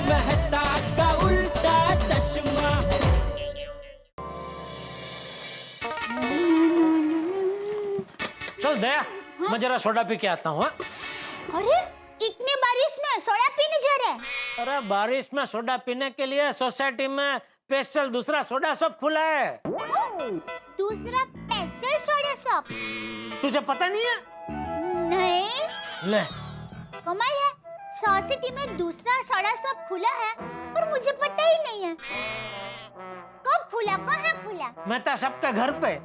मेहता का उल्टा चश्मा। चल दया, मैं जरा सोडा पी के आता हूँ। अरे इतनी बारिश में सोडा पीने जा रहे हैं? अरे बारिश में सोडा पीने के लिए सोसाइटी में स्पेशल दूसरा सोडा शॉप खुला है। दूसरा स्पेशल सोडा शॉप? तुझे पता नहीं है? नहीं। ले कमाल है, सोसाइटी में दूसरा सोडा शॉप खुला है पर मुझे पता ही नहीं है। कब खुला, कहाँ खुला? मेहता साहब के घर पे।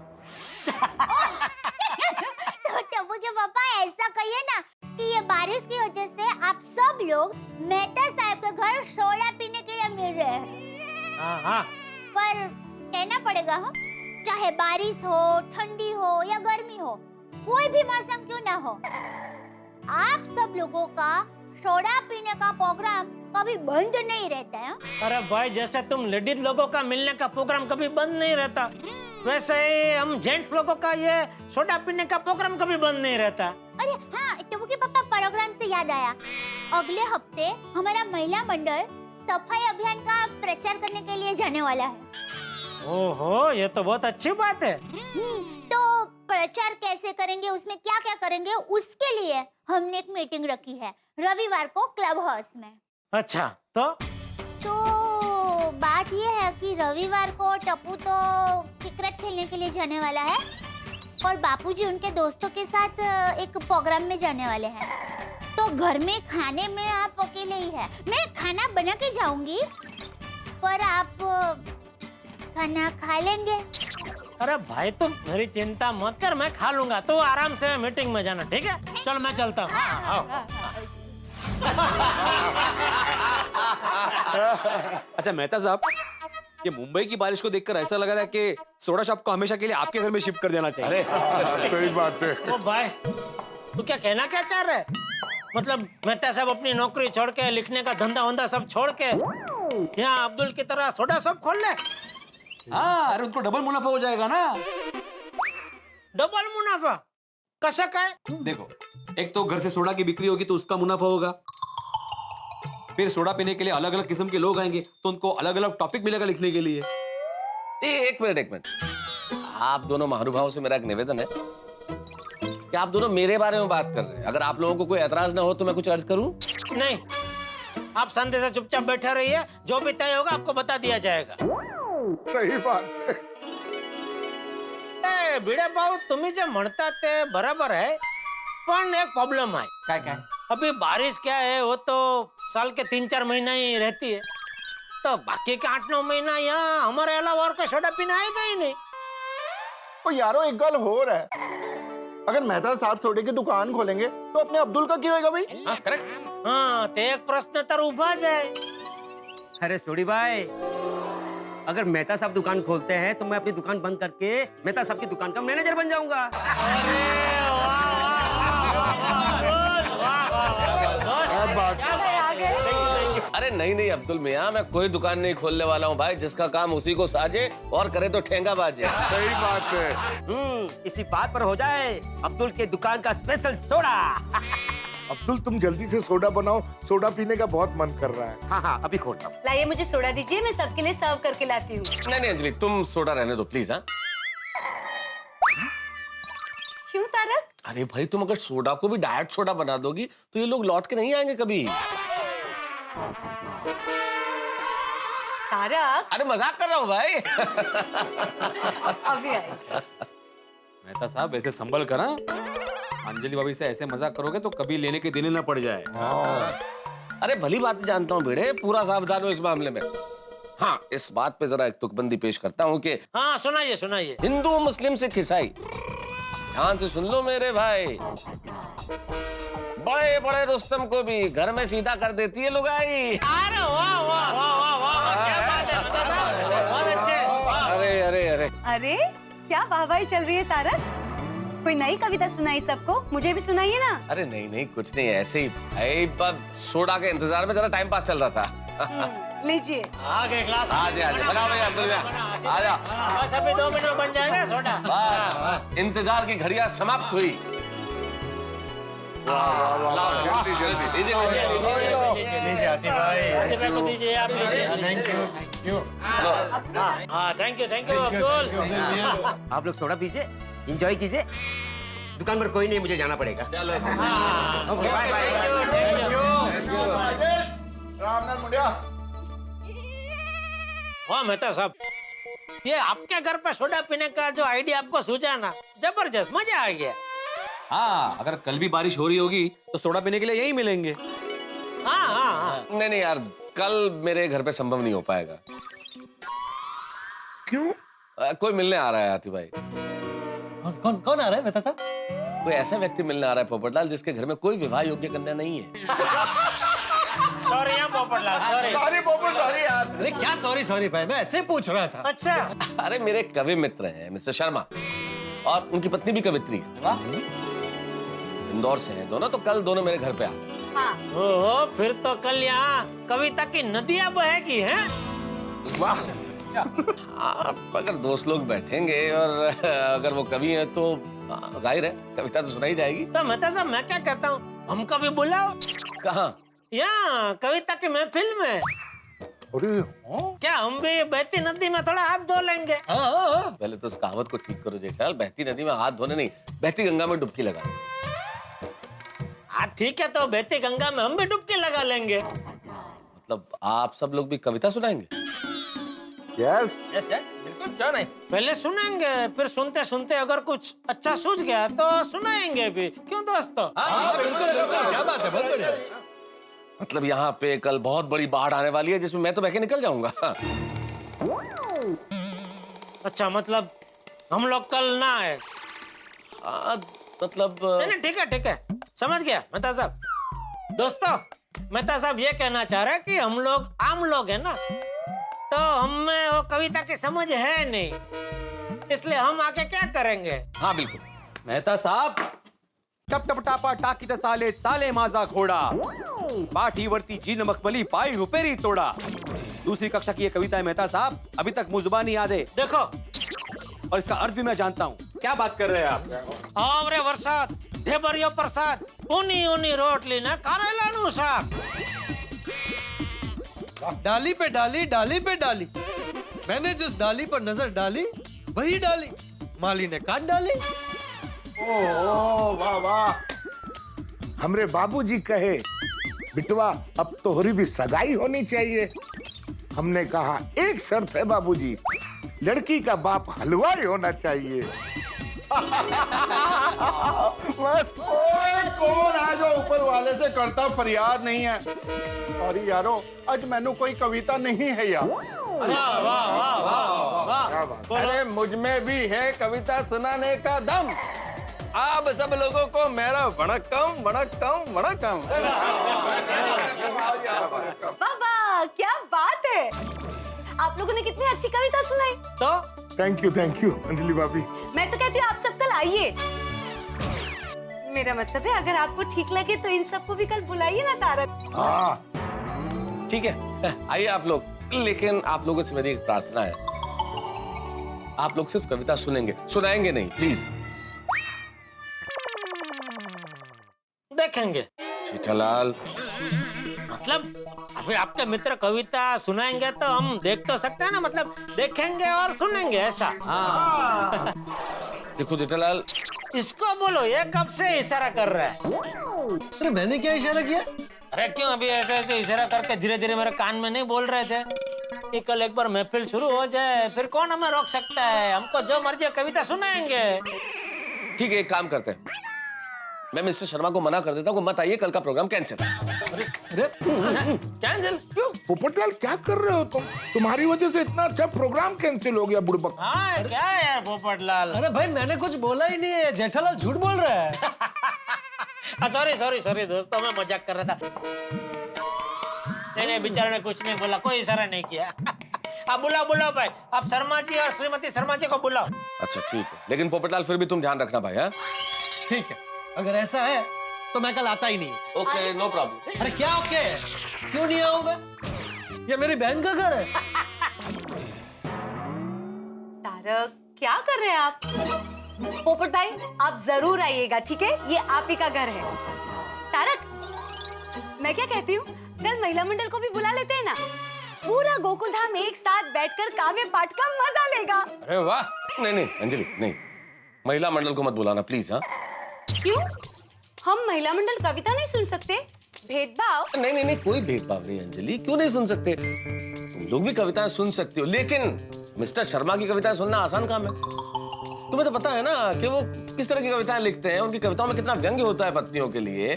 तो टप्पू के पापा ऐसा कहिए ना कि ये बारिश की वजह से आप सब लोग मेहता साहब के घर सोडा पीने के लिए मिल रहे हैं। हाँ। पर कहना पड़ेगा हाँ, चाहे बारिश हो, ठंडी हो या गर्मी हो, कोई भी मौसम क्यों ना हो, आप सब लोगों का सोडा पीने का प्रोग्राम कभी बंद नहीं रहता है। अरे भाई, जैसे तुम लेडीज लोगों का मिलने का प्रोग्राम कभी बंद नहीं रहता, वैसे ही हम जेंट्स लोगों का ये सोडा पीने का प्रोग्राम कभी बंद नहीं रहता। अरे हाँ, टप्पू के पापा प्रोग्राम से याद आया, अगले हफ्ते हमारा महिला मंडल सफाई अभियान का प्रचार करने के लिए जाने वाला है। ओहो, ये तो बहुत अच्छी बात है। तो प्रचार कैसे करेंगे, उसमें क्या क्या करेंगे, उसके लिए हमने एक मीटिंग रखी है रविवार को क्लब हाउस में। अच्छा, तो बात ये है कि रविवार को टप्पू तो क्रिकेट खेलने के लिए जाने वाला है और बापूजी उनके दोस्तों के साथ एक प्रोग्राम में जाने वाले हैं। तो घर में खाने में आप अकेले ही है। मैं खाना बना के जाऊंगी पर आप खाना खा लेंगे। अरे भाई, तुम मेरी चिंता मत कर, मैं खा लूंगा। तो आराम से मीटिंग में जाना, ठीक है? चल मैं चलता हूँ। आओ। अच्छा मेहता साहब, ये मुंबई की बारिश को देखकर ऐसा लग रहा है कि सोडा शॉप को हमेशा के लिए आपके घर में शिफ्ट कर देना चाहिए। अरे सही बात है। ओ भाई, तू क्या कहना क्या चाह रहा है? मतलब मेहता साहब अपनी नौकरी छोड़ के, लिखने का धंधा वंधा सब छोड़ के यहाँ अब्दुल की तरह सोडा शॉप खोल ले? हाँ, अरे उनको डबल मुनाफा हो जाएगा ना। डबल मुनाफा कैसे का है? देखो, एक तो घर से सोडा की बिक्री होगी तो उसका मुनाफा होगा, फिर सोडा पीने के लिए अलग अलग किस्म के लोग आएंगे तो उनको अलग अलग टॉपिक मिलेगा लिखने के लिए। एक मिनट, आप दोनों महानुभावों से मेरा एक निवेदन है कि आप दोनों मेरे बारे में बात कर रहे हैं। अगर आप लोगों को कोई ऐतराज ना हो तो मैं कुछ अर्ज करूं? नहीं, आप शांति से चुपचाप बैठे रहिए, जो भी तय होगा आपको बता दिया जाएगा। सही बात है। ए भिड़े भाऊ, तुम्ही जे म्हणता ते बराबर है, पण एक प्रॉब्लम है। क्या? अभी बारिश क्या है, वो तो साल के 3-4 महीना ही रहती है, तो बाकी के 8-9 महीना यहाँ हमारे अलावा और कोई सोडा पीने आएगा ही नहीं। तो यारो एक गल हो रहा है, अगर मेहता साहब सोडे की दुकान खोलेंगे तो अपने अब्दुल का क्या होगा भाई? हाँ, करेक्ट। हाँ, तो एक प्रश्न तर उभा जाए। अरे सोडी भाई, अगर मेहता साहब दुकान खोलते हैं तो मैं अपनी दुकान बंद करके मेहता साहब की दुकान का मैनेजर बन जाऊंगा। अरे नहीं अब्दुल मियाँ, मैं कोई दुकान नहीं खोलने वाला हूँ भाई। जिसका काम उसी को साजे और करे तो ठेंगा बाजे। सही बात है। इसी बात पर हो जाए अब्दुल के दुकान का स्पेशल सोडा। अब्दुल तुम जल्दी से सोडा बनाओ, सोडा पीने का बहुत मन कर रहा है। हाँ, अभी खोलता हूँ। लाइए मुझे सोडा दीजिए, मैं सबके लिए सर्व करके लाती हूँ। नहीं अंजलि, तुम सोडा रहने दो प्लीज। हाँ, क्यों तारक? अरे भाई, तुम अगर सोडा को भी डाइट सोडा बना दोगी तो ये लोग लौट के नहीं आएंगे कभी। तारक, अरे मजाक कर रहा हूँ भाई। अभी आई। मेहता साहब ऐसे संभल कर, अंजलि भाभी से ऐसे मजाक करोगे तो कभी लेने के देने ना पड़ जाए। अरे भली बात जानता हूँ बेड़े, पूरा सावधान हो इस मामले में। हाँ, इस बात पे जरा एक तुकबंदी पेश करता हूँ कि हाँ, सुनाइए। हिंदू, मुस्लिम, सिख, ईसाई, ध्यान से सुन लो मेरे भाई। बड़े बड़े रुस्तम को भी घर में सीधा कर देती है लुगाई। अरे वाह, क्या बात है मेहता साहब, बहुत अच्छे। अरे अरे क्या वाहवाही चल रही है तारक? कोई नई कविता सुनाई सबको, मुझे भी सुनाइए ना। अरे नहीं, कुछ नहीं, ऐसे ही भाई, सोडा के इंतजार में जरा टाइम पास चल रहा था। लीजिए। आगे ग्लास आजा बनाओ भैया, अब्दुल भैया आजा। बस अभी 2 मिनट बन जाएगा सोडा। बस इंतजार की घड़ियां समाप्त हुई। जल्दी जल्दी लीजिए लीजिए आतिफ भाई को दीजिए आप लीजिए। हाँ थैंक यू अब्दुल। आप लोग सोडा पीजिए, एंजॉय कीजिए। दुकान पर कोई नहीं, मुझे जाना पड़ेगा। चलो ओके बाय बाय। रामनाथ मुंडिया। वाह मेहता साहब, ये आपके घर पे सोडा पीने का जो आइडिया आपको सूझा ना, जबरदस्त, मजा आ गया। हाँ, अगर कल भी बारिश हो रही होगी तो सोडा पीने के लिए यही मिलेंगे। हाँ। नहीं यार, कल मेरे घर पे संभव नहीं हो पाएगा। क्यों? कोई मिलने आ रहा है आतिफ भाई। कौन आ रहा है मेहता साहब? कोई ऐसा व्यक्ति मिलने आ रहा है पोपटलाल जिसके घर में कोई विवाह योग्य कन्या नहीं है। सॉरी पोपटलाल, सॉरी पोपट, सॉरी यार। अरे क्या सॉरी भाई, मैं ऐसे ही पूछ रहा था। अच्छा। अरे मेरे कवि मित्र हैं मिस्टर शर्मा, और उनकी पत्नी भी कवित्री है। इंदौर से हैं दोनों, तो कल दोनों मेरे घर पे आ। ओहो, फिर तो कल यहाँ कविता की नदियाँ बहेगी हैं? वाह। आप अगर दोस्त लोग बैठेंगे और अगर वो कवि हैं तो जाहिर है कविता तो सुनाई जाएगी। तो मेहता साहब मैं क्या कहता हूँ, हमको भी बुलाओ। कहाँ? यहाँ कविता की महफिल में। क्या हम भी बहती नदी में थोड़ा हाथ धो लेंगे? पहले तो उस कहावत को ठीक करो जेठालाल, बहती नदी में हाथ धोने नहीं, बहती गंगा में डुबकी लगा। हाँ ठीक है, तो बहती गंगा में हम भी डुबकी लगा लेंगे। मतलब आप सब लोग भी कविता सुनाएंगे? यस बिल्कुल, क्यों नहीं। पहले सुनेंगे, फिर सुनते सुनते अगर कुछ अच्छा सूझ गया तो सुनाएंगे भी, क्यों दोस्तों? बिल्कुल, क्या बात है, बहुत बढ़िया। मतलब यहाँ पे कल बहुत बड़ी बाढ़ आने वाली है जिसमें मैं तो बह के निकल जाऊंगा। अच्छा, मतलब हम लोग कल ना आए? मतलब नहीं ठीक है, समझ गया मेहता साहब। दोस्तों, मेहता साहब ये कहना चाह रहे हैं कि हम लोग आम लोग हैं ना, तो हमें वो कविता की समझ है नहीं, इसलिए हम आके क्या करेंगे? हाँ बिल्कुल। मेहता साहब, टप टप टापा टाकी साले साले माजा घोड़ा, पाठी वर्ती जीन मखमली पाई रुपेरी तोड़ा। दूसरी कक्षा की ये कविता है मेहता साहब, अभी तक मुंह जुबानी याद है। देखो, और इसका अर्थ भी मैं जानता हूँ। क्या बात कर रहे हैं आप? आवरे वरसाद ढेबरियो प्रसाद, ऊनी ऊनी रोटली ने करेला नु साग। डाली पे डाली, डाली पे डाली, मैंने जिस डाली पर नजर डाली वही डाली माली ने काट डाली। ओ वाह वाह। हमरे बाबूजी कहे, बिटवा अब तोहरी भी सगाई होनी चाहिए। हमने कहा एक शर्त है बाबूजी, लड़की का बाप हलवाई होना चाहिए। बस कौन है जो ऊपर वाले से करता फरियाद नहीं है। सॉरी यारो, आज मैनू कोई कविता नहीं है यार। वाह वाह वाह वाह वाह। क्या बात। अरे मुझ में भी है कविता सुनाने का दम। आप सब लोगों को मेरा वणक्कम वणक्कम वणक्कम। वाह, क्या बात है। आप लोगों ने कितनी अच्छी कविता सुनाई। तो थैंक यू अंजलि भाभी। मैं तो कहती हूँ आप सब कल आइए। मेरा मतलब है अगर आपको ठीक लगे तो इन सबको भी कल बुलाइए ना तारक। हाँ ठीक है, आइए आप लोग, लेकिन आप लोगों से मेरी एक प्रार्थना है, आप लोग सिर्फ कविता सुनेंगे, सुनाएंगे नहीं, प्लीज। देखेंगे। जेठालाल, मतलब अभी आपके मित्र कविता सुनाएंगे तो हम देख तो सकते हैं ना, मतलब देखेंगे और सुनेंगे ऐसा। देखो जेठालाल, इसको बोलो, ये कब से इशारा कर रहा है? अरे मैंने क्या इशारा किया? अरे क्यों अभी ऐसे ऐसे इशारा करके धीरे धीरे मेरे कान में नहीं बोल रहे थे कि कल एक बार महफिल शुरू हो जाए, फिर कौन हमें रोक सकता है? हमको जो मर्जी कविता सुनाएंगे। ठीक है, एक काम करते हैं, मैं मिस्टर शर्मा को मना कर देता हूँ, मत आइए, कल का प्रोग्राम कैंसिल। कैंसिल क्यों? पोपटलाल क्या कर रहे हो तुम? तुम्हारी वजह से इतना अच्छा प्रोग्राम कैंसिल हो गया बुड़बक। हाँ क्या यार पोपटलाल। अरे भाई मैंने कुछ बोला ही नहीं है, जेठालाल झूठ बोल रहा है। सॉरी दोस्तों, मैं मजाक कर रहा था। नहीं बेचारे ने कुछ नहीं बोला, कोई इशारा नहीं किया। आप बुलाओ भाई, आप शर्मा जी और श्रीमती शर्मा जी को बुलाओ। अच्छा ठीक है, लेकिन पोपटलाल फिर भी तुम ध्यान रखना भाई। हाँ ठीक है, अगर ऐसा है तो मैं कल आता ही नहीं। Okay, no problem. अरे क्या ओके? क्यों नहीं आऊं मैं? ये मेरी बहन का घर है। तारक, क्या कर रहे हैं आप? पोपट भाई, आप जरूर आइएगा, ठीक है? ये आप ही का घर है। तारक, मैं क्या कहती हूँ, कल महिला मंडल को भी बुला लेते हैं ना। पूरा गोकुल धाम एक साथ बैठकर काव्य पाठ का मजा लेगा। अरे वाह। नहीं नहीं अंजलि, नहीं, महिला मंडल को मत बुलाना प्लीज। हाँ, क्यों? हम महिला मंडल कविता नहीं सुन सकते? भेदभाव? नहीं नहीं नहीं, कोई भेदभाव नहीं अंजलि, क्यों नहीं सुन सकते? तुम लोग भी कविताएं सुन सकते हो, लेकिन मिस्टर शर्मा की कविताएं सुनना आसान काम है। तुम्हें तो पता है ना कि वो किस तरह की कविताएं लिखते हैं, उनकी कविताओं में कितना व्यंग्य होता है पत्नियों के लिए।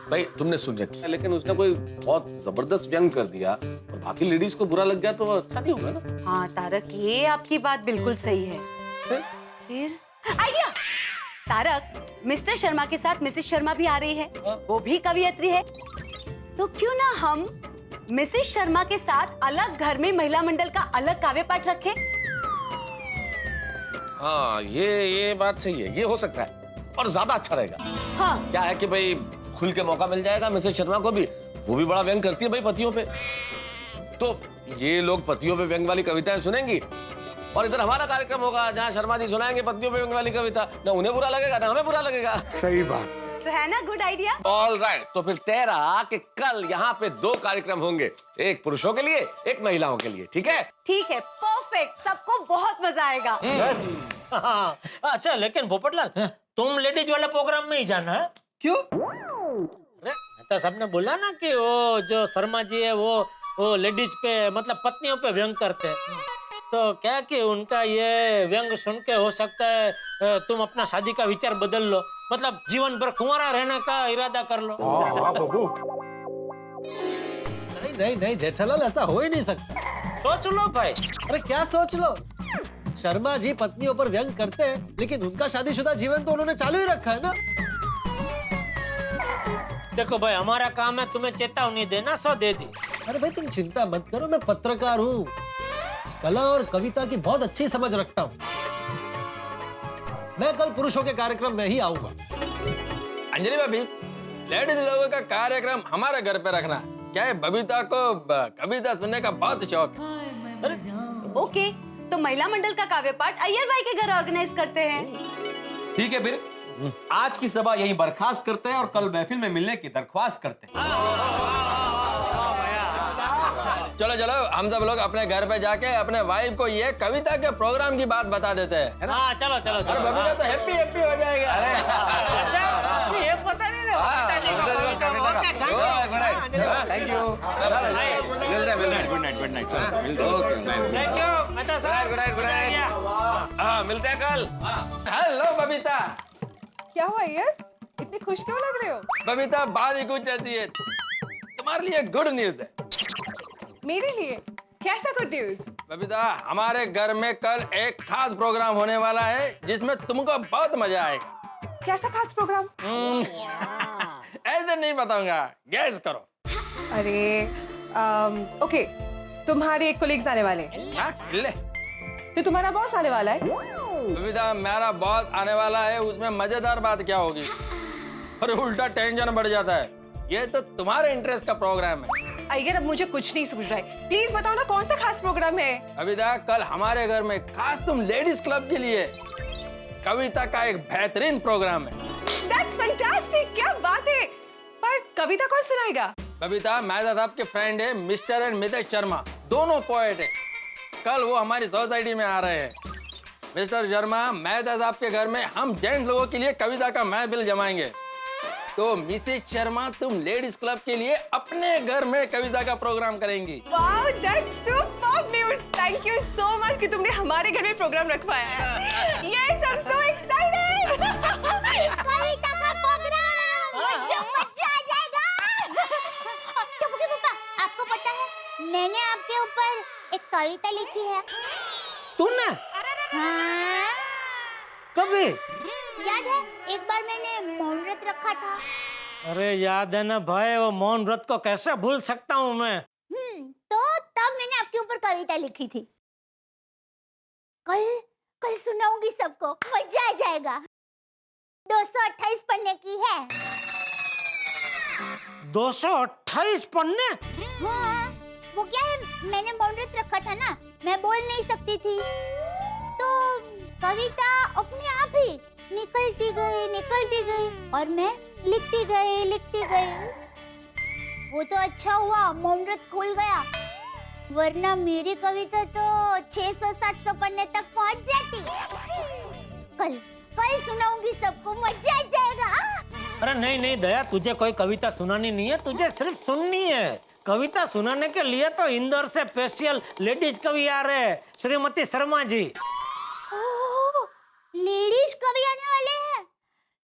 भाई तुमने सुन रखी है, लेकिन उसने कोई बहुत जबरदस्त व्यंग कर दिया और बाकी लेडीज को बुरा लग गया तो अच्छा नहीं होगा ना। हाँ तारक, ये आपकी बात बिल्कुल सही है। फिर आइडिया। तारक, मिस्टर शर्मा के साथ मिसेस शर्मा भी आ रही है, वो भी कवियत्री है, तो क्यों ना हम मिसेस शर्मा के साथ अलग घर में महिला मंडल का अलग काव्य पाठ रखें? हाँ, ये बात सही है, ये हो सकता है और ज्यादा अच्छा रहेगा। हाँ, क्या है कि भाई खुल के मौका मिल जाएगा मिसेस शर्मा को भी, वो भी बड़ा व्यंग करती है भाई पतियों पे, तो ये लोग पतियों पे व्यंग वाली कविताएं सुनेंगी और इधर हमारा कार्यक्रम होगा जहाँ शर्मा जी सुनाएंगे पतियों पे व्यंग वाली कविता, ना उन्हें बुरा लगेगा ना हमें बुरा लगेगा। सही बात। तो है ना गुड आइडिया? ऑल राइट, तो फिर तय रहा कि कल यहाँ पे 2 कार्यक्रम होंगे, एक पुरुषों के लिए एक महिलाओं के लिए, ठीक है? ठीक है, परफेक्ट, सबको बहुत मजा आएगा। हाँ, अच्छा लेकिन पोपटलाल, तुम लेडीज वाले प्रोग्राम में ही जाना है? क्यों? अरे तो सबने बोला ना कि वो जो शर्मा जी है वो लेडीज पे मतलब पत्नियों पे व्यंग करते हैं, तो क्या कि उनका ये व्यंग सुन के हो सकता है तुम अपना शादी का विचार बदल लो, मतलब जीवन भर कुंवारा रहने का इरादा कर लो। हाँ बाबू। नहीं नहीं नहीं जेठालाल, ऐसा हो ही नहीं सकता। सोच लो भाई। अरे क्या सोच लो? शर्मा जी पत्नियों पर व्यंग करते हैं, लेकिन उनका शादीशुदा जीवन तो उन्होंने चालू ही रखा है ना। देखो भाई, हमारा काम है तुम्हें चेतावनी देना, सो दे दी। अरे भाई तुम चिंता मत करो, मैं पत्रकार हूँ, कला और कविता की बहुत अच्छी समझ रखता हूँ। मैं कल पुरुषों के कार्यक्रम में ही आऊंगा। अंजलि भाभी, लेडीज लोगों का कार्यक्रम हमारे घर पे रखना। क्या है, बबीता को कविता सुनने का बहुत शौक है। ओके, तो महिला मंडल का काव्य पाठ अय्यर भाई के घर ऑर्गेनाइज करते हैं। ठीक है, फिर आज की सभा यहीं बर्खास्त करते हैं और कल महफिल में मिलने की दरख्वास्त करते हैं। चलो चलो, हम सब लोग अपने घर पे जाके अपने वाइफ को ये कविता के प्रोग्राम की बात बता देते हैं, है ना? हाँ चलो चलो अरे चलो। बबीता तो हैप्पी हैप्पी हो जाएगा। अच्छा, ये पता नहीं था पिताजी को कविता में और क्या thank you. Good night. Thank you Mehta साहब। Good night. हाँ, मिलते हैं कल। हेलो बबीता। क्या हुआ यार, इतने खुश क्यों लग रहे हो? बबीता, बात ही कुछ ऐसी है, तुम्हारे लिए गुड न्यूज है। मेरे लिए कैसा गुड न्यूज? बबीता, हमारे घर में कल एक खास प्रोग्राम होने वाला है जिसमें तुमको बहुत मजा आएगा। कैसा खास प्रोग्राम? ऐसे नहीं बताऊंगा, गैस करो। अरे ओके, तुम्हारे एक कोलीग्स आने वाले हैं। हाँ, ले। तो तुम्हारा बॉस आने वाला है? बबीता, मेरा बॉस आने वाला है, उसमें मजेदार बात क्या होगी? अरे उल्टा टेंशन बढ़ जाता है। ये तो तुम्हारे इंटरेस्ट का प्रोग्राम है। अय्यर, अब मुझे कुछ नहीं सूझ रहा है, प्लीज बताओ ना कौन सा खास प्रोग्राम है? बबीता, कल हमारे घर में खास तुम लेडीज क्लब के लिए कविता का एक बेहतरीन प्रोग्राम है। That's fantastic, क्या बात है। पर कविता कौन सुनाएगा? बबीता, मेहता साहब के फ्रेंड है मिस्टर एंड मिसेस शर्मा, दोनों पोएट है। कल वो हमारी सोसाइटी में आ रहे हैं। मिस्टर शर्मा, मेहता साहब के घर में हम जेंट्स लोगों के लिए कविता का महफिल जमाएंगे, तो मिसेस शर्मा तुम लेडीज क्लब के लिए अपने घर में कविता का प्रोग्राम करेंगी। Wow, that's superb news. Thank you so much कि तुमने हमारे घर में प्रोग्राम रखवाया है। Yes, I'm so excited. कविता का प्रोग्राम, मजा आ जाएगा। टप्पू के पापा, आपको पता है मैंने आपके ऊपर एक कविता लिखी है। तूने? हाँ? कभी? याद है एक बार मैंने मौन व्रत रखा था। अरे याद है ना भाई, वो मौन व्रत को कैसे भूल सकता हूँ मैं। तो तब मैंने आपके ऊपर कविता लिखी थी। कल सुनाऊंगी सबको, मजा आ जाएगा। 228 पन्ने की है। 228 पन्ने? हाँ, वो क्या है, मैंने मौन व्रत रखा था ना, मैं बोल नहीं सकती थी, तो कविता अपने आप ही निकलती गई और मैं लिखती गई। वो तो अच्छा हुआ मोमरत खुल गया, वरना मेरी कविता तो 600-700 पन्ने तक पहुंच जाती। कल सुनाऊंगी सबको, मजा आ जाएगा। अरे नहीं नहीं दया, तुझे कोई कविता सुनानी नहीं है, तुझे सिर्फ सुननी है। कविता सुनाने के लिए तो इंदौर से स्पेशल लेडीज कवि आ रहे हैं, श्रीमती शर्मा जी। लेडीज कवि आने वाले हैं,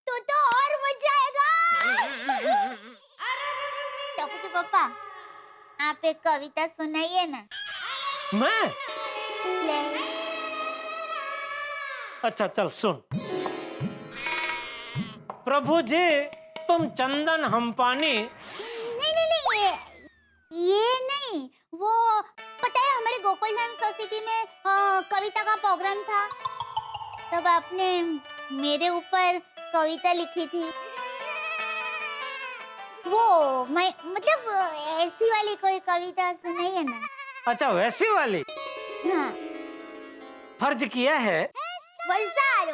तो और मजा आएगा। टप्पू के पापा, आप एक कविता सुनाइए ना। मैं? ले। अच्छा चल सुन। प्रभु जी तुम चंदन हम पानी। नहीं, ये नहीं। वो पता है, हमारे गोकुल धाम सोसाइटी में कविता का प्रोग्राम था, तब आपने मेरे ऊपर कविता लिखी थी। वो मैं मतलब ऐसी वाली कोई कविता सुनाइए ना। अच्छा वैसी वाली? हाँ। फर्ज किया है। बरसात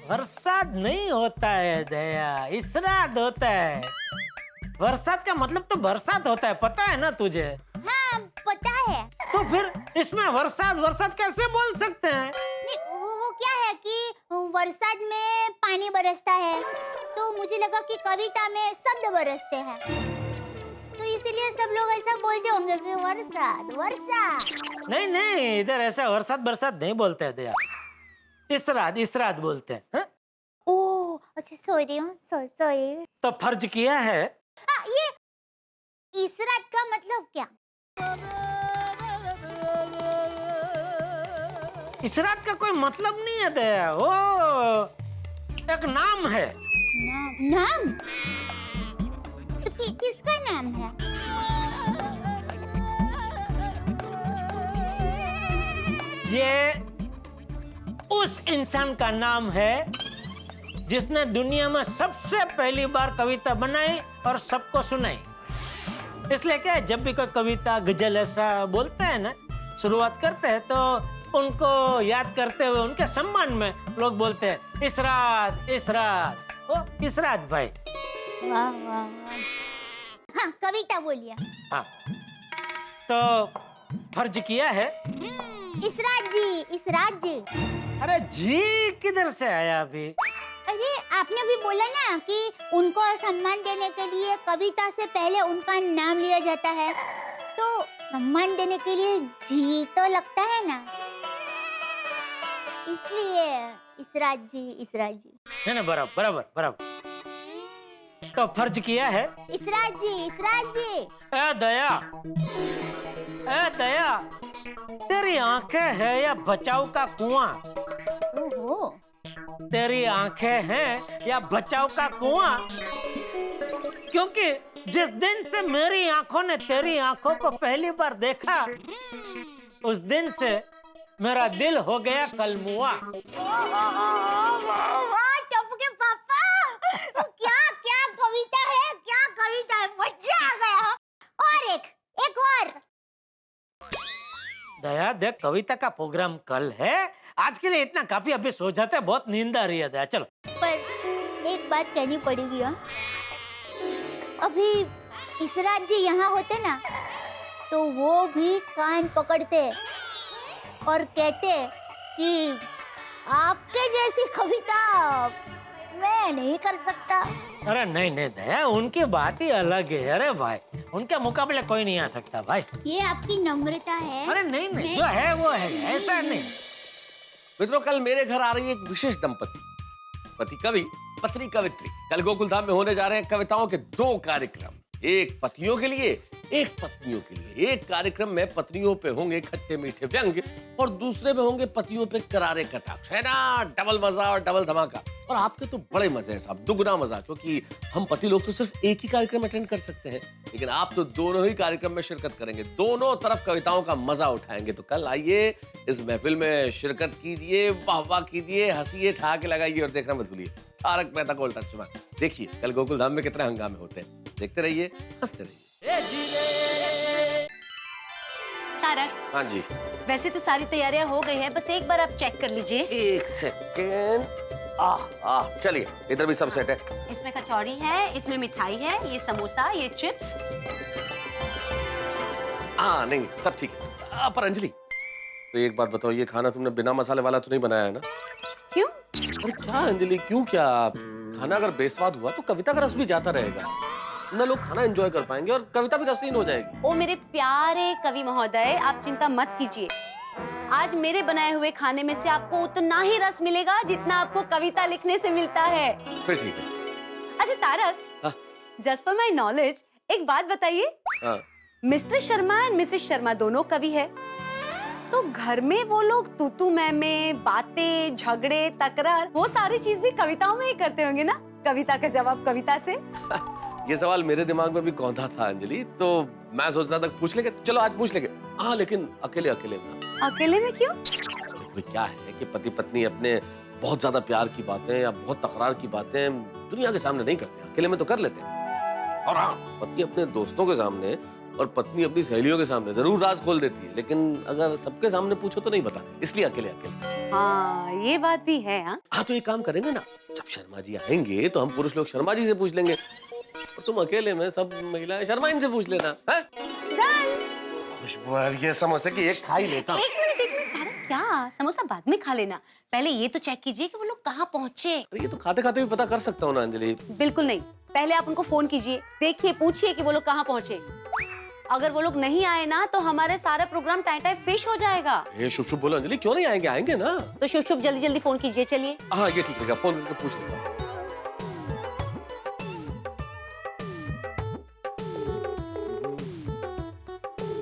बरसात नहीं होता है दया, इसरात होता है। बरसात का मतलब तो बरसात होता है, पता है ना तुझे? हाँ पता है। तो फिर इसमें बरसात कैसे बोल सकते हैं? वो क्या है कि बरसात में पानी बरसता है, तो मुझे लगा कि कविता में शब्द बरसते हैं, तो इसीलिए सब लोग ऐसा बोलते होंगे कि बरसात। नहीं, इधर ऐसा बरसात नहीं बोलते हैं दया, इसरात बोलते हैं। हाँ? ओह अच्छा, सॉरी। तो फर्ज किया है। हाँ, ये इसरात का मतलब क्या? इसरात का कोई मतलब नहीं है दया, वो एक नाम है। नाम? तो किसका नाम है? ये उस इंसान का नाम है जिसने दुनिया में सबसे पहली बार कविता बनाई और सबको सुनाई। इसलिए क्या है, जब भी कोई कविता गजल ऐसा बोलते हैं ना, शुरुआत करते हैं, तो उनको याद करते हुए उनके सम्मान में लोग बोलते हैं इसरात। ओ इसरात भाई। वाह। हाँ कविता बोलिए। हाँ तो फर्ज किया है। इसरात जी। अरे जी किधर से आया अभी? अरे आपने भी बोला ना कि उनको सम्मान देने के लिए कविता से पहले उनका नाम लिया जाता है, तो सम्मान देने के लिए जी तो लगता है ना, इसलिए इसरात जी। है ना, बराबर। तो फर्ज किया है। इसरात जी। ए दया, तेरी आंखें है या बचाव का कुआं? ओहो। तेरी आंखें हैं या बचाव का कुआं? क्योंकि जिस दिन से मेरी आंखों ने तेरी आंखों को पहली बार देखा, उस दिन से मेरा दिल हो गया कलमुआ। टप्पू के पापा, क्या कविता है, मजा आ गया। और एक और। दया देख, कविता का प्रोग्राम कल है, आज के लिए इतना काफी, अभी सो जाते हैं, बहुत नींद आ रही है दया। चलो। पर एक बात कहनी पड़ेगी। अभी इसरात जी यहाँ होते ना, तो वो भी कान पकड़ते और कहते कि आपके जैसी कविता मैं नहीं कर सकता। अरे नहीं दया, उनकी बात ही अलग है। अरे भाई, उनके मुकाबले कोई नहीं आ सकता भाई। ये आपकी नम्रता है। अरे नहीं, जो है वो है, ऐसा नहीं। मित्रों, कल मेरे घर आ रही है एक विशेष दंपति, पति कवि पत्नी कवित्री। कल गोकुल धाम में होने जा रहे हैं कविताओं के 2 कार्यक्रम, एक पतियों के लिए, एक पत्नियों के लिए। एक कार्यक्रम में पत्नियों पे होंगे खट्टे मीठे व्यंग्य और दूसरे में होंगे पतियों पे करारे कटाक्ष। है ना, डबल मजा और डबल धमाका। और आपके तो बड़े मजे हैं साहब, दुगना मजा, क्योंकि हम पति लोग तो सिर्फ एक ही कार्यक्रम अटेंड कर सकते हैं, लेकिन आप तो दोनों ही कार्यक्रम में शिरकत करेंगे, दोनों तरफ कविताओं का मजा उठाएंगे। तो कल आइए, इस महफिल में शिरकत कीजिए, वाह कीजिए, हंसिए, ठहाके लगाइए और देखना मत भूलिए तारक मेहता का उल्टा चश्मा। देखिए कल गोकुल धाम में कितने हंगामे होते हैं, देखते रहिए, हंसते रहिए। तारक, हाँ जी, वैसे तो सारी तैयारियां हो गई है, बस एक बार आप चेक कर लीजिए। एक सेकेंड। चलिए, इधर भी सब सेट है। इसमें कचौड़ी है, इसमें मिठाई है, ये समोसा, ये चिप्स। हाँ नहीं, सब ठीक है। पर अंजलि, तो एक बात बताओ, ये खाना तुमने बिना मसाले वाला तो नहीं बनाया है ना? क्यों? अरे क्या अंजलि, क्यों क्या? खाना अगर बेस्वाद हुआ तो कविता का रस भी जाता रहेगा, ना लोग खाना एंजॉय कर पाएंगे और कविता भी रसहीन हो जाएगी। ओ मेरे प्यारे कवि महोदय, आप चिंता मत कीजिए। आज मेरे बनाए हुए खाने में से आपको उतना ही रस मिलेगा जितना आपको कविता लिखने से मिलता है। फिर ठीक है। अच्छा तारक, हाँ? जस्ट फॉर माय नॉलेज एक बात बताइए, हाँ। Mister Sharma and Mrs Sharma दोनों कवि है, तो घर में वो लोग तू मैं बातें, झगड़े, तकरार, वो सारी चीज भी कविताओं में ही करते होंगे ना? कविता का जवाब कविता से। ये सवाल मेरे दिमाग में भी कौंधा था अंजलि, तो मैं सोच रहा था पूछ लेंगे, चलो आज पूछ लेंगे। हाँ लेकिन अकेले अकेले में। अकेले में क्यों? क्या है कि पति पत्नी अपने बहुत ज्यादा प्यार की बातें या बहुत तकरार की बातें दुनिया के सामने नहीं करते, अकेले में तो कर लेते हैं। और हाँ, पति अपने दोस्तों के सामने और पत्नी अपनी सहेलियों के सामने जरूर राज खोल देती है, लेकिन अगर सबके सामने पूछो तो नहीं बताते, इसलिए अकेले अकेले। हाँ ये बात भी है। हाँ तो एक काम करेंगे ना, जब शर्मा जी आएंगे तो हम पुरुष लोग शर्मा जी से पूछ लेंगे, और तुम अकेले में सब महिलाएं शर्मा इनसे पूछ लेना। खुशबू आ रही है समोसे की, एक खा ही लेता हूं। एक मिनट तारक, क्या समोसा बाद में खा लेना, पहले ये तो चेक कीजिए कि वो लोग कहाँ पहुँचे। ये तो खाते खाते भी पता कर सकता हूँ ना अंजलि। बिल्कुल नहीं, पहले आप उनको फोन कीजिए, देखिए, पूछिए कि वो लोग कहाँ पहुँचे। अगर वो लोग नहीं आए ना तो हमारे सारा प्रोग्राम टाइम फिश हो जाएगा। ये शुभ शुभ बोलो अंजलि, क्यों नहीं आएंगे? आएंगे ना। तो शुभ शुभ जल्दी जल्दी फोन कीजिए, चलिए। हाँ ये ठीक है, फोन करके पूछ लेता हूँ।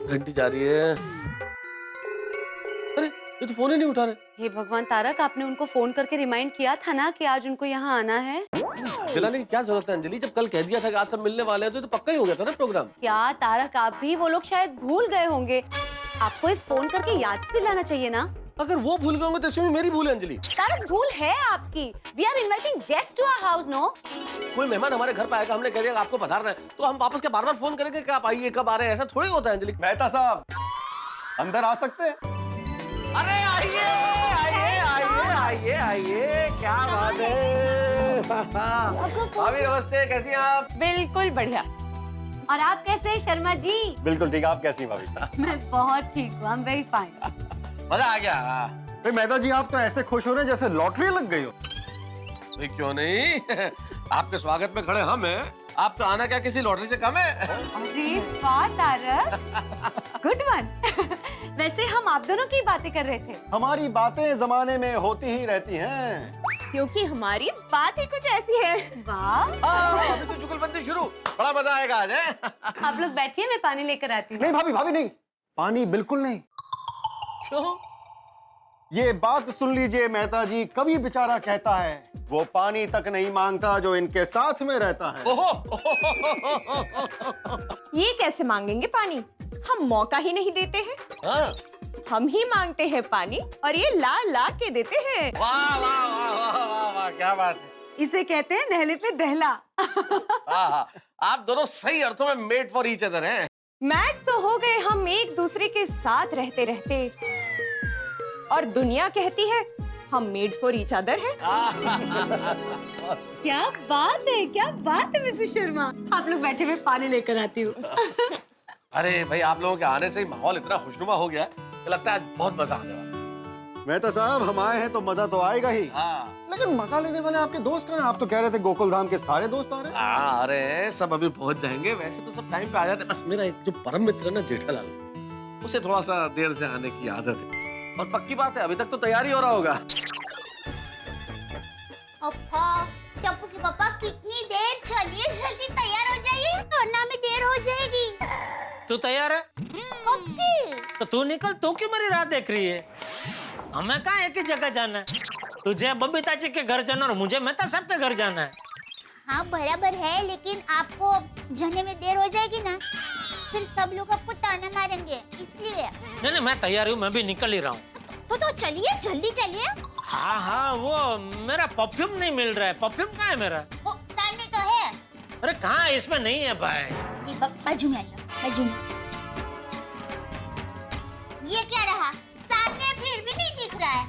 घंटी जा रही है। अरे ये तो फोन ही नहीं उठा रहे। हे भगवान तारक, आपने उनको फोन करके रिमाइंड किया था ना कि आज उनको यहाँ आना है। दिलाने की क्या जरूरत है अंजलि, जब कल कह दिया था कि आज सब मिलने वाले हैं तो पक्का ही हो गया था ना प्रोग्राम। क्या तारक, आप भी, वो लोग शायद भूल गए होंगे, आपको एक फोन करके याद दिलाना चाहिए ना। अगर वो भूल गए होंगे तो इसमें मेरी भूल है अंजलि। तारक, भूल है आपकी। We are inviting guest to our house, no? कोई मेहमान हमारे घर पे आएगा, हमने कह दिया आपको पधारना है, तो हम वापस के बार बार फोन करेंगे कि आप आइए, कब आ रहे हैं, ऐसा थोड़ी होता है अंजलि। मेहता साहब अंदर आ सकते हैं? अरे आइए आइए आइए आइए आइए, क्या बात है। भाभी नमस्ते, कैसी हैं आप? बिल्कुल बढ़िया। और आप कैसे हैं शर्मा जी? बिल्कुल ठीक, आप कैसी हैं भाभी? मैं बहुत ठीक हूँ, आई एम वेरी फाइन। मजा आ गया। भाई मेहता जी, आप तो ऐसे खुश हो रहे हैं जैसे लॉटरी लग गई हो। नहीं क्यों नहीं आपके स्वागत में खड़े हम हैं, आप तो आना क्या किसी लॉटरी से कम है। अरे वाह तारक, गुड वन। वैसे हम आप दोनों की बातें कर रहे थे। हमारी बातें जमाने में होती ही रहती हैं, क्योंकि हमारी बात ही कुछ ऐसी है। वाह, अभी तो जुगलबंदी शुरू, बड़ा मजा आएगा आज। आप लोग बैठिए, मैं पानी लेकर आती हूँ। नहीं भाभी, भाभी नहीं, पानी बिल्कुल नहीं। क्यों? ये बात सुन लीजिए मेहता जी, कभी बेचारा कहता है वो पानी तक नहीं मांगता जो इनके साथ में रहता है। ये कैसे मांगेंगे पानी, हम मौका ही नहीं देते हैं। हाँ? हम ही मांगते हैं पानी और ये ला ला के देते हैं। वाह वाह वाह वाह वाह वाह, क्या बात है। इसे कहते हैं नहले पे दहला। आप दोनों सही अर्थों में मेड फॉर ईच अदर हैं। मैट तो हो गए हम एक दूसरे के साथ रहते रहते, और दुनिया कहती है हम मेड फॉर ईच अदर हैं। क्या बात है, क्या बात है मिसेस शर्मा। आप लोग बैठे, मैं पानी लेकर आती हूँ। अरे भाई, आप लोगों के आने से ही माहौल इतना खुशनुमा हो गया कि लगता है आज बहुत मजा आने वाला। मेहता साहब, हम आए हैं तो मजा तो आएगा ही। हाँ। लेकिन मजा लेने वाले आपके दोस्त कहाँ हैं? आप तो कह रहे थे गोकुल धाम के सारे दोस्त आ रहे हैं। अरे सब अभी पहुंच जाएंगे, वैसे तो सब टाइम पे आ जाते हैं। बस मेरा एक जो परम मित्र है ना जेठालाल, उसे थोड़ा सा देर से आने की आदत है, और पक्की बात है अभी तक तो तैयारी हो रहा होगा। टप्पू के पापा, कितनी देर? चलिए जल्दी तैयार हो जाइए, वरना में देर हो जाएगी। तू तैयार है? तो तू निकल, तू क्यों मेरी राह देख रही है? हमें कहाँ एक ही जगह जाना है, तुझे बबीता जी के घर जाना और मुझे मेहता साहब के घर जाना है। हाँ बराबर है, लेकिन आपको जाने में देर हो जाएगी ना, फिर सब लोग आपको ताना मारेंगे, इसलिए। नहीं मैं तैयार हूँ, मैं भी निकल ही रहा हूँ। तो चलिए, जल्दी चलिए। हाँ हाँ, वो मेरा परफ्यूम नहीं मिल रहा है। परफ्यूम कहाँ है मेरा? वो सामने तो है। अरे कहाँ, इसमें नहीं है भाई। बाजू में आइए, बाजू में। ये क्या रहा? सामने फिर भी नहीं दिख रहा है।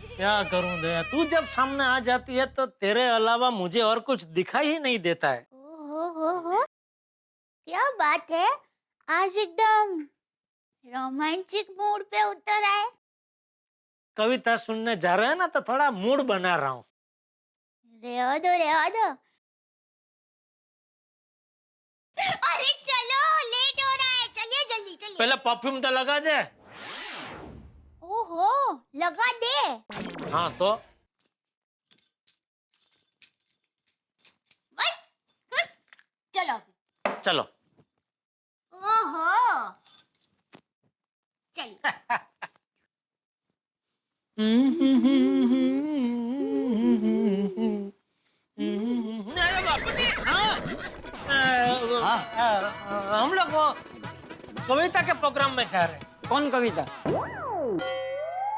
क्या करूं दया, तू जब सामने आ जाती है तो तेरे अलावा मुझे और कुछ दिखाई ही नहीं देता है। हो, क्या बात है, आज एकदम रोमांटिक मूड पे उतर आए। कविता सुनने जा रहे हैं ना, तो थोड़ा मूड बना रहा हूँ। रहने दो। अरे चलो, लेट हो रहा है, चलिए जल्दी चलिए। पहले परफ्यूम तो लगा दे। ओहो, लगा दे। हाँ तो बस चलो। चलो। ओहो, चलिए। अरे बापूजी, हाँ। हम लोग वो कविता के प्रोग्राम में जा रहे हैं। कौन कविता?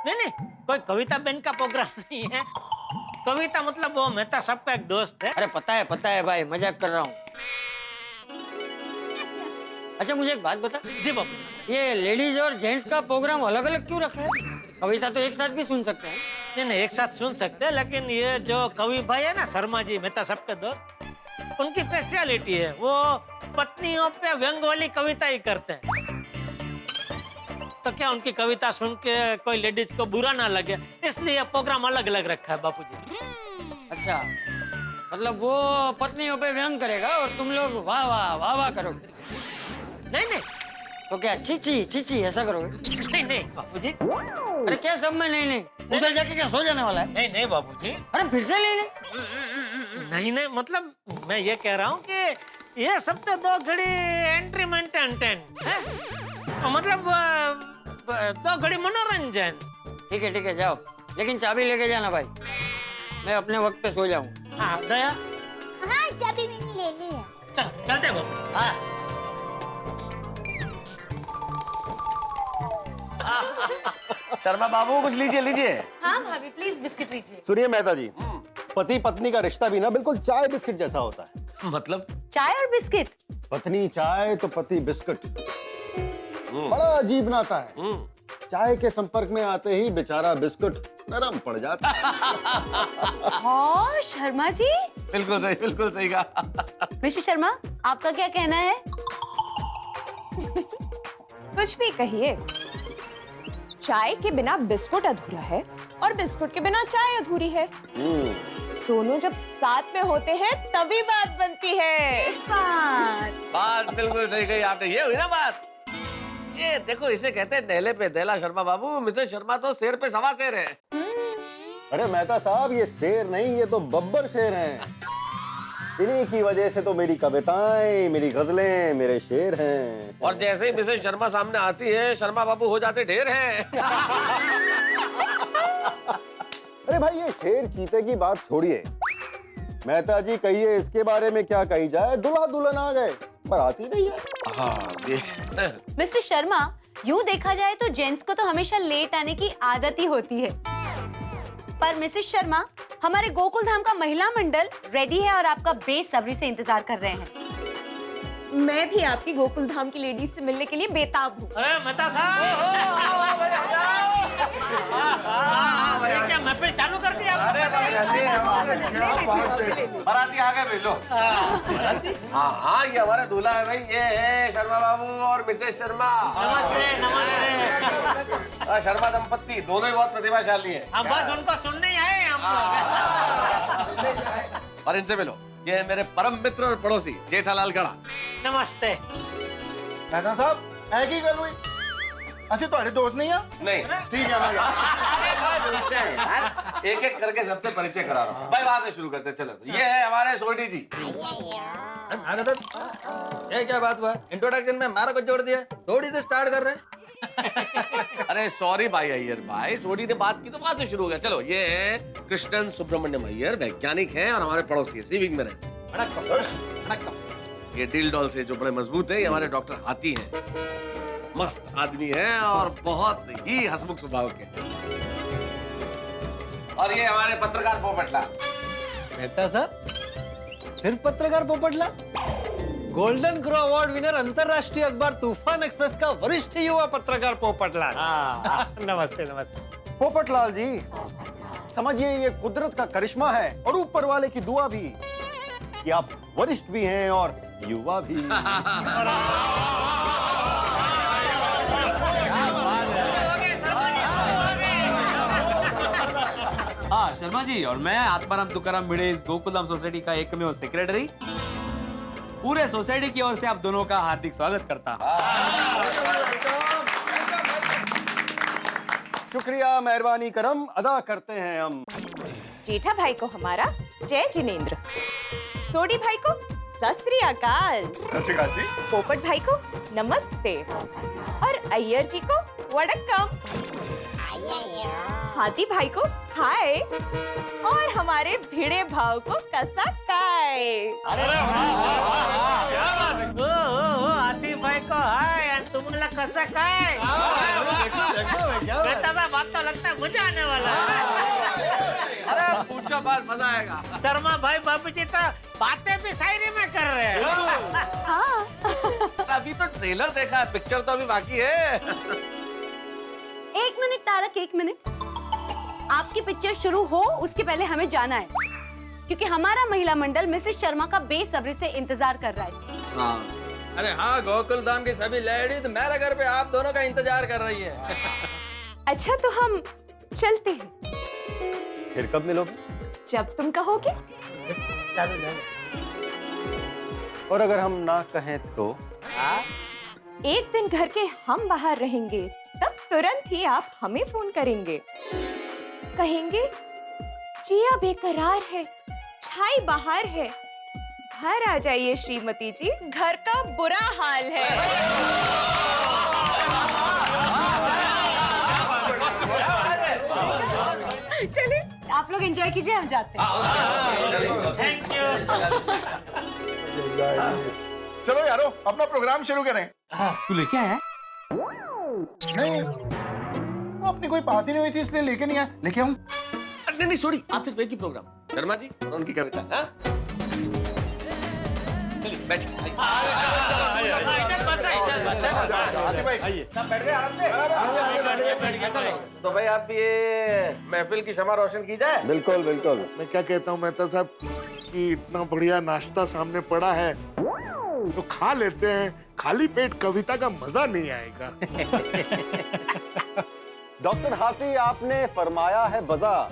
नहीं, कोई कविता बेन का प्रोग्राम नहीं है। कविता मतलब वो मेहता साहब का एक दोस्त है। अरे पता है भाई, मजाक कर रहा हूँ। अच्छा मुझे एक बात बता। जी बापू। ये लेडीज और जेंट्स का प्रोग्राम अलग अलग क्यों रखा है? कविता तो एक साथ भी सुन सकते हैं। नहीं, एक साथ सुन सकते हैं, लेकिन ये जो कवि भाई है ना, शर्मा जी, मेहता साहब के दोस्त, उनकी स्पेशलिटी है, वो पत्नियों पे व्यंग वाली कविता ही करते हैं। तो क्या उनकी कविता सुन के कोई लेडीज को बुरा ना लगे, इसलिए प्रोग्राम अलग अलग रखा है बापूजी। अच्छा, मतलब वो पत्नियों पे व्यंग करेगा और तुम लोग वाह वाह वाह वाह करोगे? नहीं, तो क्या चीची ऐसा करोगे? नहीं बापूजी। अरे क्या सब में नहीं, उधर जाके क्या सो जाने वाला है? नहीं बापूजी। अरे फिर से नहीं, मतलब मैं ये कह रहा हूँ कि ये सब तो 2 घड़ी एंट्री मेंटेन है, मतलब 2 घड़ी मनोरंजन। ठीक है जाओ, लेकिन चाबी लेके जाना भाई, मैं अपने वक्त पे सो जाऊँ। हाँ दया। हाँ, चाबी मैंने ले ली है। चलते हैं बापू। हाँ। शर्मा बाबू कुछ लीजिए। हाँ भाभी प्लीज बिस्किट लीजिए। सुनिए मेहता जी, पति पत्नी का रिश्ता भी ना बिल्कुल चाय बिस्किट जैसा होता है। मतलब? चाय और बिस्किट? पत्नी चाय तो पति बिस्किट। बड़ा अजीब नाता है। चाय के संपर्क में आते ही बेचारा बिस्कुट नरम पड़ जाता है। हाँ शर्मा जी, बिल्कुल सही कहा। मिस्टर शर्मा, आपका क्या कहना है? कुछ भी कहिए, चाय के बिना बिस्कुट अधूरा है और बिस्कुट के बिना चाय अधूरी है। दोनों जब साथ में होते हैं तभी बात बनती है। बात बिल्कुल सही कही आपने। ये हुई ना बात। ये देखो, इसे कहते हैं नेले पे देला शर्मा बाबू। मिसेस शर्मा तो शेर पे सवा शेर है। अरे मेहता साहब, ये शेर नहीं, ये तो बब्बर शेर हैं। इन्हीं की वजह से तो मेरी कविताएं, मेरी गजलें, मेरे शेर हैं। और जैसे ही मिसेस शर्मा सामने आती है, शर्मा बाबू हो जाते ढेर हैं। अरे भाई, ये शेर चीते की बात छोड़िए। मेहता जी कहिए, इसके बारे में क्या कही जाए? दुल्हा दुल्हन आ गए पर आती नहीं है। हाँ, मिस्टर शर्मा, यूँ देखा जाए तो जेंट्स को तो हमेशा लेट आने की आदत ही होती है, पर मिसेस शर्मा, हमारे गोकुल धाम का महिला मंडल रेडी है और आपका बेसब्री से इंतजार कर रहे हैं। मैं भी आपकी गोकुल धाम की लेडीज से मिलने के लिए बेताब हूँ। अरे मेहता साहब, क्या महफिल चालू कर दी आपने? बाराती आ गए भाई, लो। हाँ, ये हमारा दूल्हा है भाई। ये है शर्मा बाबू और मिसेस शर्मा। नमस्ते। शर्मा दंपत्ति दोनों ही बहुत प्रतिभाशाली है। हम बस उनको सुनने ही आए हम लोग। और इनसे मिलो, ये है मेरे परम मित्र और पड़ोसी जेठालाल गढ़ा। नमस्ते। मेहता साहब, है की गल हुई? अच्छा, तुम्हारे दोस्त नहीं है? नहीं, ठीक है यार, एक करके सबसे परिचय करा रहा हूँ भाई। वहां से शुरू करते हैं, चलो। ये है हमारे सोडी जी। ये क्या बात हुआ? इंट्रोडक्शन में हमारा को जोड़ दिया, थोड़ी से स्टार्ट कर रहे हैं। अरे सॉरी भाई अय्यर भाई, सोडी ने बात की तो वहां से शुरू हो गया। चलो, ये है कृष्णन सुब्रमण्यम अय्यर, वैज्ञानिक हैं और हमारे पड़ोसी है, सिविक में रहते। ये डील डॉल से जो बड़े मजबूत है, ये हमारे डॉक्टर हाथी हैं। मस्त आदमी है और बहुत ही हंसमुख स्वभाव के। और ये हमारे पत्रकार पोपटलाल। मेहता साहब, सिर्फ पत्रकार Popatlal? Golden crow award winner अंतरराष्ट्रीय अखबार तूफान एक्सप्रेस का वरिष्ठ युवा पत्रकार पोपटलाल। नमस्ते नमस्ते। पोपटलाल जी, समझिए ये कुदरत का करिश्मा है और ऊपर वाले की दुआ भी कि आप वरिष्ठ भी हैं और युवा भी। हाँ शर्मा जी, और मैं आत्माराम तुकाराम भिड़े, इस गोकुलधाम सोसाइटी का एकमेव सेक्रेटरी, पूरे सोसाइटी की ओर से आप दोनों का हार्दिक स्वागत करता हूँ। शुक्रिया, मेहरबानी करम अदा करते हैं हम। जेठा भाई को हमारा जय जिनेंद्र, सोडी भाई को सत श्री अकाल, पोपट भाई को नमस्ते और अय्यर जी को वड़क्कम, हाथी भाई को हाय और हमारे भिड़े भाव को कसा काय। हाथी भाई को हाय और तुमला कसा काय। बेटा सा बात तो लगता है मजा आने वाला है। अरे पूछो बात, मजा आएगा। शर्मा भाई बाबू जी तो बातें भी शायरी में कर रहे हैं। हाँ। अभी तो ट्रेलर देखा है, पिक्चर तो अभी बाकी है। एक मिनट तारक, एक मिनट। आपकी पिक्चर शुरू हो उसके पहले हमें जाना है, क्योंकि हमारा महिला मंडल मिसेस शर्मा का बेसब्री से इंतजार कर रहा है। हाँ। अरे हाँ, गोकुलधाम की सभी लेडीज मेरे घर पे आप दोनों का इंतजार कर रही है। अच्छा तो हम चलते हैं। फिर कब मिलोगे? जब तुम कहोगे। और अगर हम ना कहें तो? एक दिन घर के हम बाहर रहेंगे, तब तुरंत ही आप हमें फोन करेंगे, कहेंगे जिया बेकरार है, छाई बाहर है, घर आ जाइए श्रीमती जी, घर का बुरा हाल है। चलिए आप लोग एंजॉय कीजिए, हम जाते हैं। Thank you. चलो यारो, अपना प्रोग्राम शुरू करें। तू लेके आया? नहीं, वो अपनी कोई बात ही नहीं हुई थी इसलिए लेके नहीं आया। लेके आऊं? नहीं नहीं छोड़ी, आज सिर्फ एक ही प्रोग्राम, शर्मा जी और उनकी कविता। हाँ? चलिए बैठिए। तो भाई आप भी ये महफिल की शमा रोशन की जाए। बिल्कुल बिल्कुल। मैं क्या कहता हूँ मेहता साहब कि इतना बढ़िया नाश्ता सामने पड़ा है तो खा लेते हैं, खाली पेट कविता का मजा नहीं आएगा। डॉक्टर हाथी, आपने फरमाया है बजा,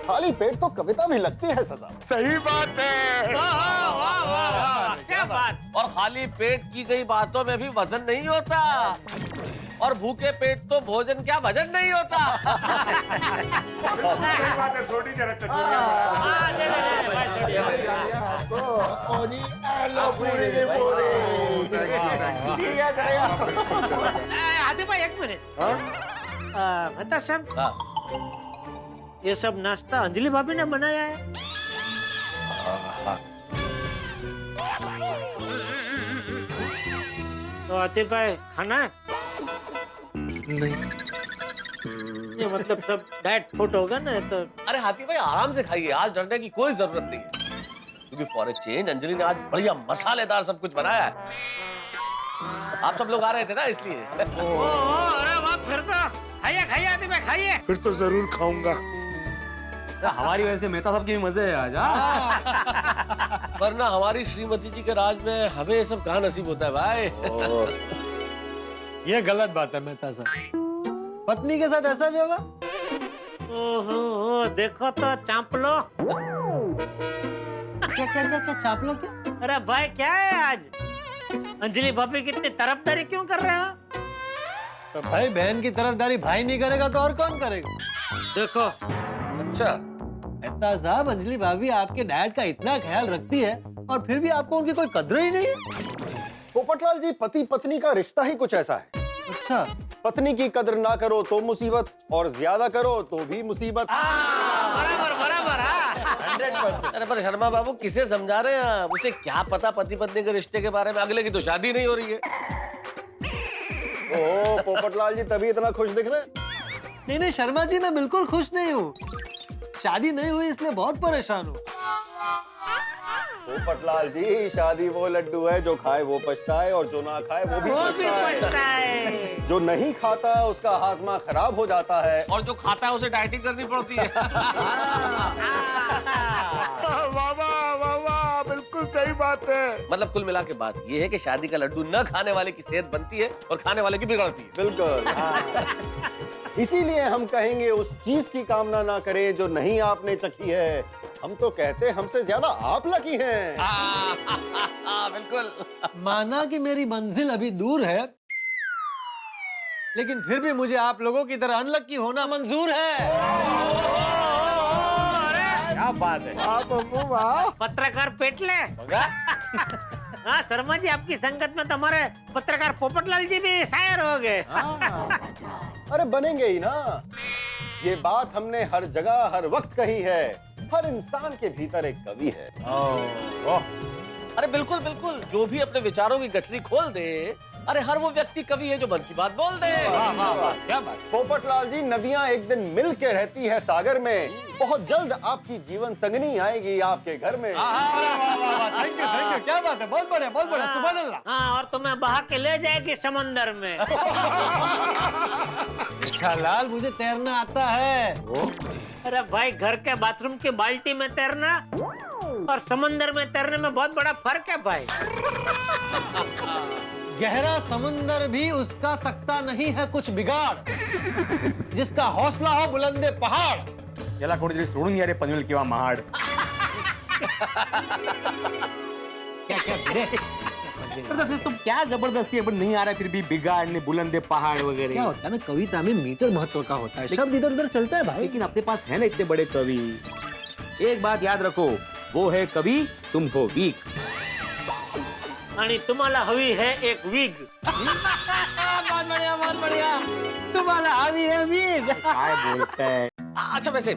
खाली पेट तो कविता भी लगती है सजा। सही बात है। वाह वाह वाह, क्या बात। और खाली पेट की गई बातों में भी वजन नहीं होता, और भूखे पेट तो भोजन क्या भजन नहीं होता। सही बात है। सोडी जरा हाथी भाई एक मिनट। बता साहब, ये सब नाश्ता अंजलि भाभी ने बनाया है? तो आतिफ भाई खाना है? नहीं। ये मतलब सब डाइट फूड होगा ना तो। अरे हाथी भाई आराम से खाइए, आज डरने की कोई जरूरत नहीं है, क्योंकि फॉर ए चेंज अंजलि ने आज बढ़िया मसालेदार सब कुछ बनाया है। आप सब लोग आ रहे थे ना इसलिए। अरे वाह, फिर तो खाइए खाइए आतिफ भाई खाइए। फिर तो जरूर खाऊंगा। हमारी वजह से मेहता साहब की भी मजे है आज। वरना हमारी श्रीमती जी के राज में हमें ये सब कहाँ नसीब होता है भाई। ये गलत बात है मेहता साहब, पत्नी के साथ ऐसा व्यवहार। ओहो, देखो तो चांपलो। क्या क्या क्या क्या चापलो क्या? अरे भाई क्या है आज? अंजलि भाभी कितनी तरफदारी क्यों कर रहे हो? तो भाई बहन की तरफदारी भाई नहीं करेगा तो और कौन करेगा? देखो। अच्छा मेहता साहब, अंजलि भाभी आपके डैड का इतना ख्याल रखती है और फिर भी आपको उनकी कोई कदर ही नहीं है। पोपटलाल जी, पति पत्नी का रिश्ता ही कुछ ऐसा है। अच्छा। पत्नी की कदर ना करो तो मुसीबत, और ज्यादा करो तो भी मुसीबत। बराबर बराबर। 100%। अरे पर शर्मा बाबू किसे समझा रहे हैं? उसे क्या पता पति पत्नी के रिश्ते के बारे में? अगले की तो शादी नहीं हो रही है। ओ पोपटलाल जी, तभी इतना खुश दिख रहे हैं। नहीं नहीं शर्मा जी, मैं बिल्कुल खुश नहीं हूँ। शादी नहीं हुई इसलिए बहुत परेशान हूँ। पोपटलाल जी, शादी वो लड्डू है जो खाए वो पछताए और जो ना खाए वो भी पछताए। जो नहीं खाता उसका हाजमा खराब हो जाता है और जो खाता है उसे डाइटिंग करनी पड़ती है। वाह वाह वाह वाह, बिल्कुल सही बात है। मतलब कुल मिला के बात ये है कि शादी का लड्डू न खाने वाले की सेहत बनती है और खाने वाले की बिगड़ती है। बिल्कुल। इसीलिए हम कहेंगे उस चीज की कामना ना करें जो नहीं आपने चखी है। हम तो कहते हैं हमसे ज्यादा आप लकी हैं। बिल्कुल। माना कि मेरी मंजिल अभी दूर है, लेकिन फिर भी मुझे आप लोगों की तरह अनलकी होना मंजूर है। क्या बात है? वाह, पत्रकार पेटले। हाँ शर्मा जी, आपकी संगत में तो हमारे पत्रकार पोपटलाल जी भी शायर हो गए। अरे बनेंगे ही ना। ये बात हमने हर जगह हर वक्त कही है। हर इंसान के भीतर एक कवि है। अरे बिल्कुल बिल्कुल, जो भी अपने विचारों की गठरी खोल दे, अरे हर वो व्यक्ति कवि है जो मन की बात बोल दे। क्या बात। पोपटलाल जी, नदियां एक दिन मिल के रहती है सागर में। बहुत जल्द आपकी जीवन संगनी आएगी आपके घर में। थैंक यू, क्या बात है, बहुत बढ़िया, सुभान अल्लाह। हाँ, और तुम्हें बहा के ले जाएगी समंदर में। अच्छा लाल, मुझे तैरना आता है। अरे भाई, घर के बाथरूम की बाल्टी में तैरना और समंदर में तैरने में बहुत बड़ा फर्क है भाई। गहरा समुंदर भी उसका सकता नहीं है कुछ बिगाड़, जिसका हौसला हो बुलंदे पहाड़। याला कोणीतरी सोडून या रे पनवेल किंवा महाड। तुम क्या जबरदस्ती अपन नहीं आ रहा है, फिर भी बिगाड़ ने बुलंदे पहाड़ वगैरह। क्या होता है ना, कविता में मीटर महत्व का होता है, शब्द इधर उधर चलता है भाई। लेकिन अपने पास है ना इतने बड़े कवि। एक बात याद रखो, वो है कवि, तुम हो वीक। आणि तुम्हाला हवी है एक विग। बहुत बढ़िया, तुम्हारा हवी है वीग। क्या बोलता है? अच्छा वैसे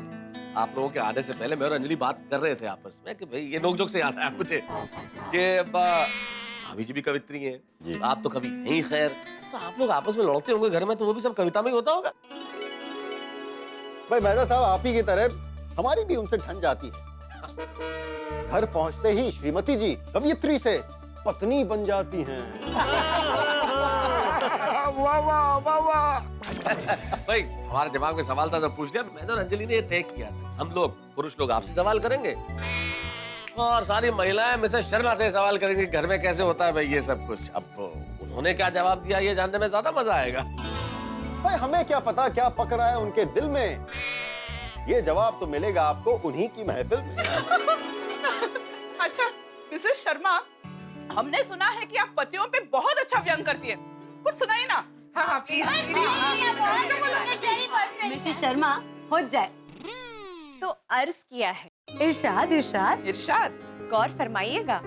आप लोगों के आने से पहले मैं और अंजलि बात कर रहे थे आपस में कि भाई ये नोकझोंक से याद आया मुझे कि भाभी जी भी कवित्री हैं, आप तो कवि हैं ही। खैर, तो आप लोग आपस में लड़ते होंगे घर में, तो वो भी सब कविता में ही होता होगा। भाई मेहता साहब, आप ही की तरह हमारी भी उनसे ठन जाती है। घर पहुंचते ही श्रीमती जी कवियत्री से पत्नी बन जाती हैं। वाह वाह वाह वाह। भाई हमारे दिमाग में सवाल था तो पूछ लिया। मैं तो अंजलि ने तय किया था, हम लोग पुरुष लोग आपसे सवाल करेंगे और सारी महिलाएं मिसेस शर्मा से सवाल करेंगी घर में कैसे होता है भाई ये सब कुछ। अब उन्होंने क्या जवाब दिया ये जानने में ज्यादा मजा आएगा। भाई हमें क्या पता क्या पक रहा है उनके दिल में। ये जवाब तो मिलेगा आपको उन्हीं की महफिल में। अच्छा मिसेस शर्मा, हमने सुना है कि आप पतियों पे बहुत अच्छा व्यंग करती है, कुछ सुनाइए ना। हाँ प्लीज। मिसेस शर्मा हो जाए तो अर्ज किया है। इरशाद इरशाद इरशाद। गौर फरमाइएगा,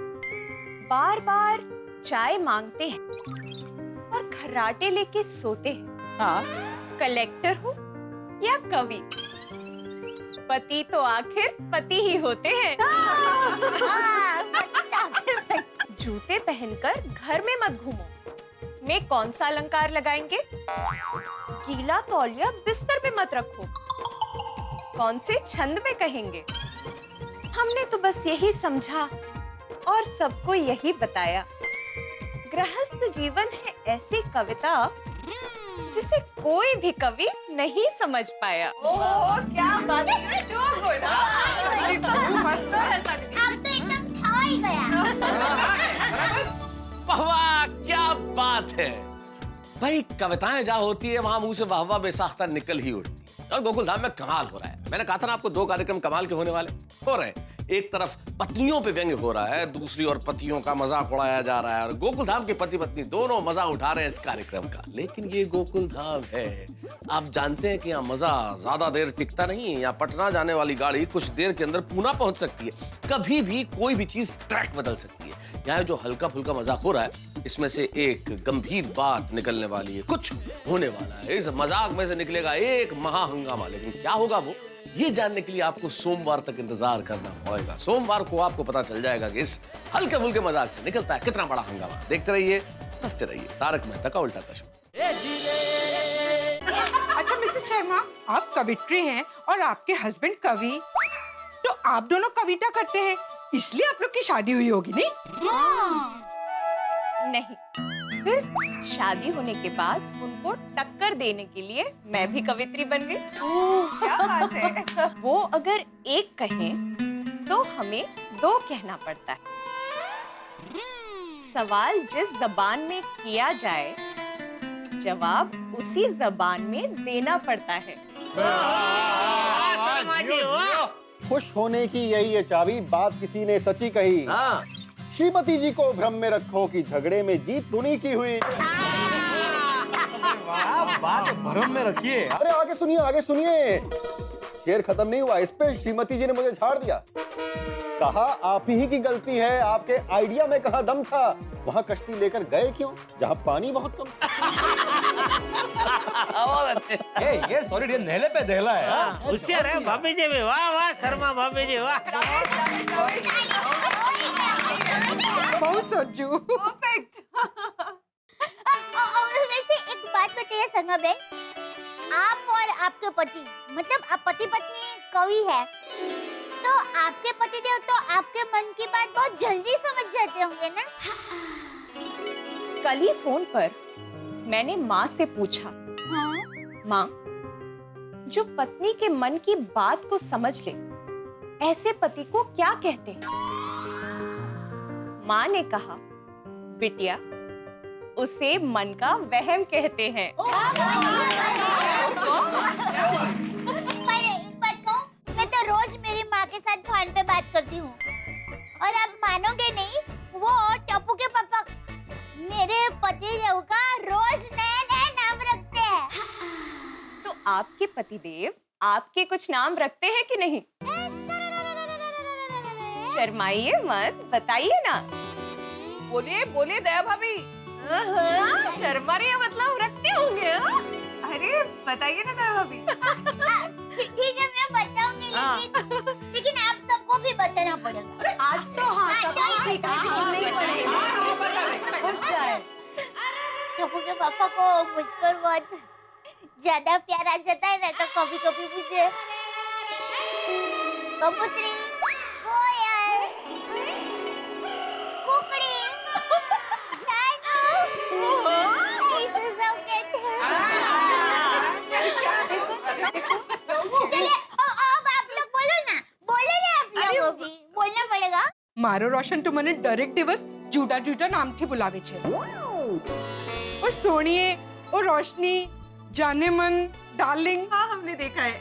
बार बार चाय मांगते हैं और खर्राटे लेके सोते हैं। हाँ। कलेक्टर हो या कवि, पति तो आखिर पति ही होते हैं। जूते पहनकर घर में मत घूमो, में कौन सा अलंकार लगाएंगे? गीला तौलिया बिस्तर पे मत रखो, कौन से छंद में कहेंगे? हमने तो बस यही समझा और सबको यही बताया। गृहस्थ जीवन है ऐसी कविता जिसे कोई भी कवि नहीं समझ पाया। ओह क्या बात है, अब तो एकदम छा ही गया। वाह क्या बात है भाई। कविताएं जहाँ होती है वहां मुंह से वाह वाह बेसाख्ता निकल ही उठती है। और गोकुल धाम में कमाल हो रहा है। मैंने कहा था ना आपको, दो कार्यक्रम कमाल के होने वाले हो रहे हैं। एक तरफ पत्नियों पे व्यंग्य हो रहा है, दूसरी ओर पतियों का मजाक उड़ाया जा रहा है। और गोकुल धाम के पति पत्नी दोनों मजा उठा रहे हैं इस कार्यक्रम का। लेकिन ये गोकुल धाम है, आप जानते हैं कि यहाँ मजा ज्यादा देर टिकता नहीं है। यहाँ पटना जाने वाली गाड़ी कुछ देर के अंदर पूना पहुंच सकती है। कभी भी कोई भी चीज ट्रैक बदल सकती है। यहाँ जो हल्का फुल्का मजाक हो रहा है, इसमें से एक गंभीर बात निकलने वाली है, कुछ होने वाला है। इस मजाक में से निकलेगा एक महा हंगामा। लेकिन क्या होगा वो, ये जानने के लिए आपको सोमवार तक इंतजार करना पड़ेगा। सोमवार को आपको पता चल जाएगा कि इस हल्के फुल्के मजाक से निकलता है कितना बड़ा हंगामा। देखते रहिए, हंसते रहिए। तारक मेहता का उल्टा चश्मा। अच्छा मिसेस शर्मा, आप कवित्री हैं और आपके हस्बैंड कवि, तो आप दोनों कविता करते हैं, इसलिए आप लोग की शादी हुई होगी नहीं? नहीं, फिर शादी होने के बाद उनको टक्कर देने के लिए मैं भी कवित्री बन गई। क्या बात है। वो अगर एक कहें तो हमें दो कहना पड़ता है। सवाल जिस जबान में किया जाए, जवाब उसी जबान में देना पड़ता है। शर्मा जी वाह। खुश होने की यही है चाबी, बात किसी ने सच्ची कही। हाँ श्रीमती जी को भ्रम में रखो कि झगड़े में जीत तुनी की हुई। बात भरम में रखिए। अरे आगे सुनिए, आगे सुनिए। शेर खत्म नहीं हुआ, इस पे श्रीमती जी ने मुझे झाड़ दिया। कहा आप ही की गलती है, आपके आइडिया में कहाँ दम था। वहाँ कश्ती लेकर गए क्यों जहाँ पानी बहुत कम था। ये सॉलिड, ये नहले पे दहला है। होशियार है भाभी जी भी, वाह वाह शर्मा भाभी जी वाह। बहुत सोचू। परफेक्ट। वैसे एक बात बताइए शर्मा बहन, आप और आपके पति, मतलब आप पति पत्नी कवि है, तो आपके पतिदेव तो आपके मन की बात बहुत जल्दी समझ जाते होंगे ना? कल ही फोन पर मैंने माँ से पूछा, हाँ? माँ, जो पत्नी के मन की बात को समझ ले, ऐसे पति को क्या कहते हैं? माँ ने कहा, बिटिया, उसे मन का वहम कहते हैं। पर एक बात कहूं, मैं तो रोज मेरी माँ के साथ फोन पे बात करती हूँ, और आप मानोगे नहीं, वो टप्पू के पापा मेरे पतिदेव का रोज नया नया नाम रखते हैं। तो आपके पतिदेव आपके कुछ नाम रखते हैं कि नहीं? शर्माइए मत, बताइए ना। बोलिए बोलिए दया भाभी। शर्मा रही है मतलब रखते होंगे। अरे बताइए ना दया भाभी। ठीक है मैं बताऊंगी, लेकिन आप सबको भी बताना पड़ेगा। आज तो हाँ, सबको सीक्रेट बोलना ही पड़ेगा। टप्पू के पापा को मुझ पर बहुत ज्यादा प्यार आ जाता है ना, तो कभी कभी मुझे कबूतरी, कोयल, कुकड़ी, जानू, ऐसे सब कहते हैं। चलिए अब आप लोग बोलो ना आप लोगों भी बोलना पड़ेगा। मारो रोशन तो मैंने डायरेक्ट दिवस जूटा जूटा नाम थी बुलावे छे। और सोनिए और रोशनी, जाने मन, डार्लिंग। हाँ हमने देखा है।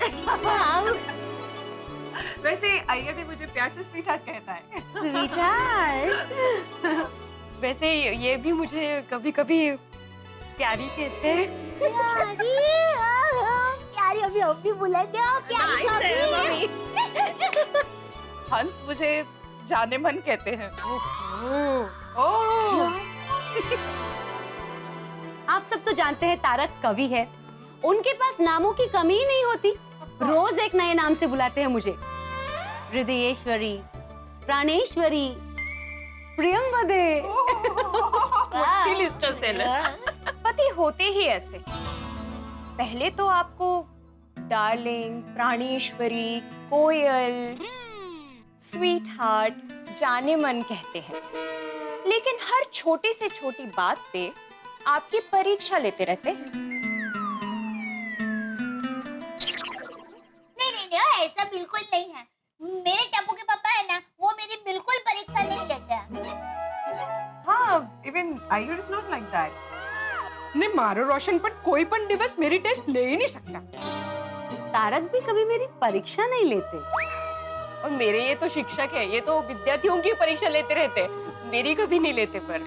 वैसे अय्या भी मुझे प्यार से स्वीट हार्ट कहता है। Sweet heart. वैसे ये भी मुझे कभी कभी प्यारी कहते हैं। प्यारी अभी हम भी बुलाते हो, प्यारी अभी। हंस मुझे जाने मन कहते हैं। आप सब तो जानते हैं तारक कवि है, उनके पास नामों की कमी ही नहीं होती। रोज एक नए नाम से बुलाते हैं मुझे। हृदयेश्वरी, प्राणेश्वरी, प्रियंवदे। पति होते ही ऐसे। पहले तो आपको डार्लिंग, प्राणेश्वरी, कोयल, स्वीट हार्ट, जाने मन कहते हैं, लेकिन हर छोटी से छोटी बात पे आपकी परीक्षा लेते रहते हैं। नहीं, ऐसा बिल्कुल नहीं है। मेरे टप्पू के पापा है ना, वो मेरी बिल्कुल परीक्षा नहीं लेते हैं। हाँ, even Ayur is not like that. ने मारो रोशन पर कोई पण दिवस मेरी टेस्ट ले ही नहीं सकता। तारक भी कभी मेरी परीक्षा नहीं लेते। और मेरे ये तो शिक्षक है, ये तो विद्यार्थियों की परीक्षा लेते रहते, मेरी कभी नहीं लेते। पर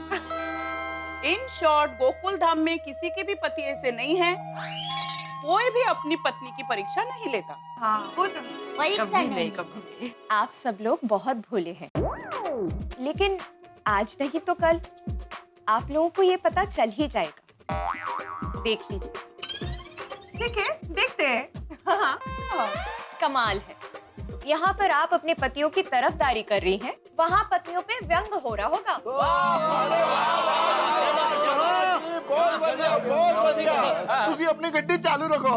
इन शॉर्ट गोकुल धाम में किसी के भी पति ऐसे नहीं है, कोई भी अपनी पत्नी की परीक्षा नहीं लेता। हाँ, वो तो परीक्षा नहीं। कभी। आप सब लोग बहुत भोले हैं, लेकिन आज नहीं तो कल आप लोगों को ये पता चल ही जाएगा। देख लीजिए। ठीक है, देखते हैं। हाँ। कमाल है, यहाँ पर आप अपने पतियों की तरफदारी कर रही हैं, वहाँ पत्नियों पे व्यंग हो रहा होगा। अपनी गड्डी चालू रखो।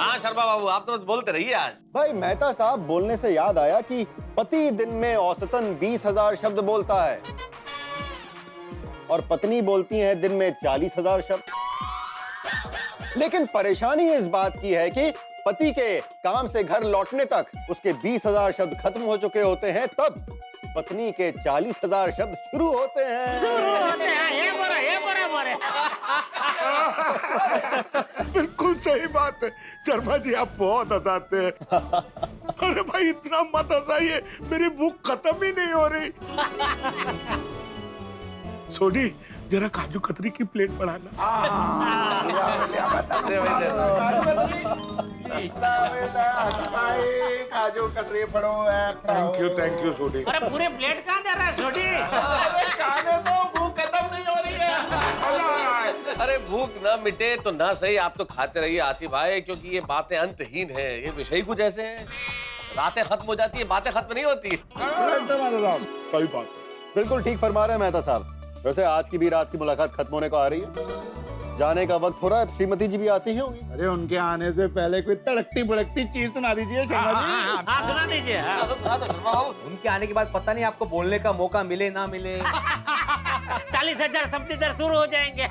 हाँ शर्मा बाबू, आप तो बस बोलते रहिए आज। भाई मेहता साहब, बोलने से याद आया कि पति दिन में औसतन 20,000 शब्द बोलता है और पत्नी बोलती है दिन में 40,000 शब्द। लेकिन परेशानी इस बात की है कि पति के काम से घर लौटने तक उसके 20,000 शब्द खत्म हो चुके होते हैं, तब पत्नी के 40,000 शब्द शुरू होते हैं। ये बराबर है। बिल्कुल सही बात है शर्मा जी, आप बहुत हंसाते हैं। अरे भाई इतना मत हंसाइए, मेरी भूख खत्म ही नहीं हो रही। सोनी जरा काजू कतरी की प्लेट बढ़ाना। काजू कतरी पड़ो। Thank you Soni. अरे पूरे प्लेट कहाँ दे रहा है छोटी? अरे भूख ना मिटे तो ना सही, आप तो खाते रहिए आसिफ भाई, क्योंकि ये बातें अंतहीन है। ये विषय कुछ ऐसे हैं, रातें खत्म हो जाती है, बातें खत्म नहीं होती। सही बात। बिल्कुल ठीक फरमा रहे हैं मेहता साहब। वैसे आज की भी रात की मुलाकात खत्म होने को आ रही है, जाने का वक्त हो रहा है। श्रीमती जी भी आती होंगी। अरे उनके आने से पहले कोई तड़कती भड़कती चीज सुना दीजिए शर्मा जी। हाँ सुना दीजिए। उनके आने के बाद पता नहीं आपको बोलने का मौका मिले ना मिले। 40,000 शब्द इधर शुरू हो जाएंगे।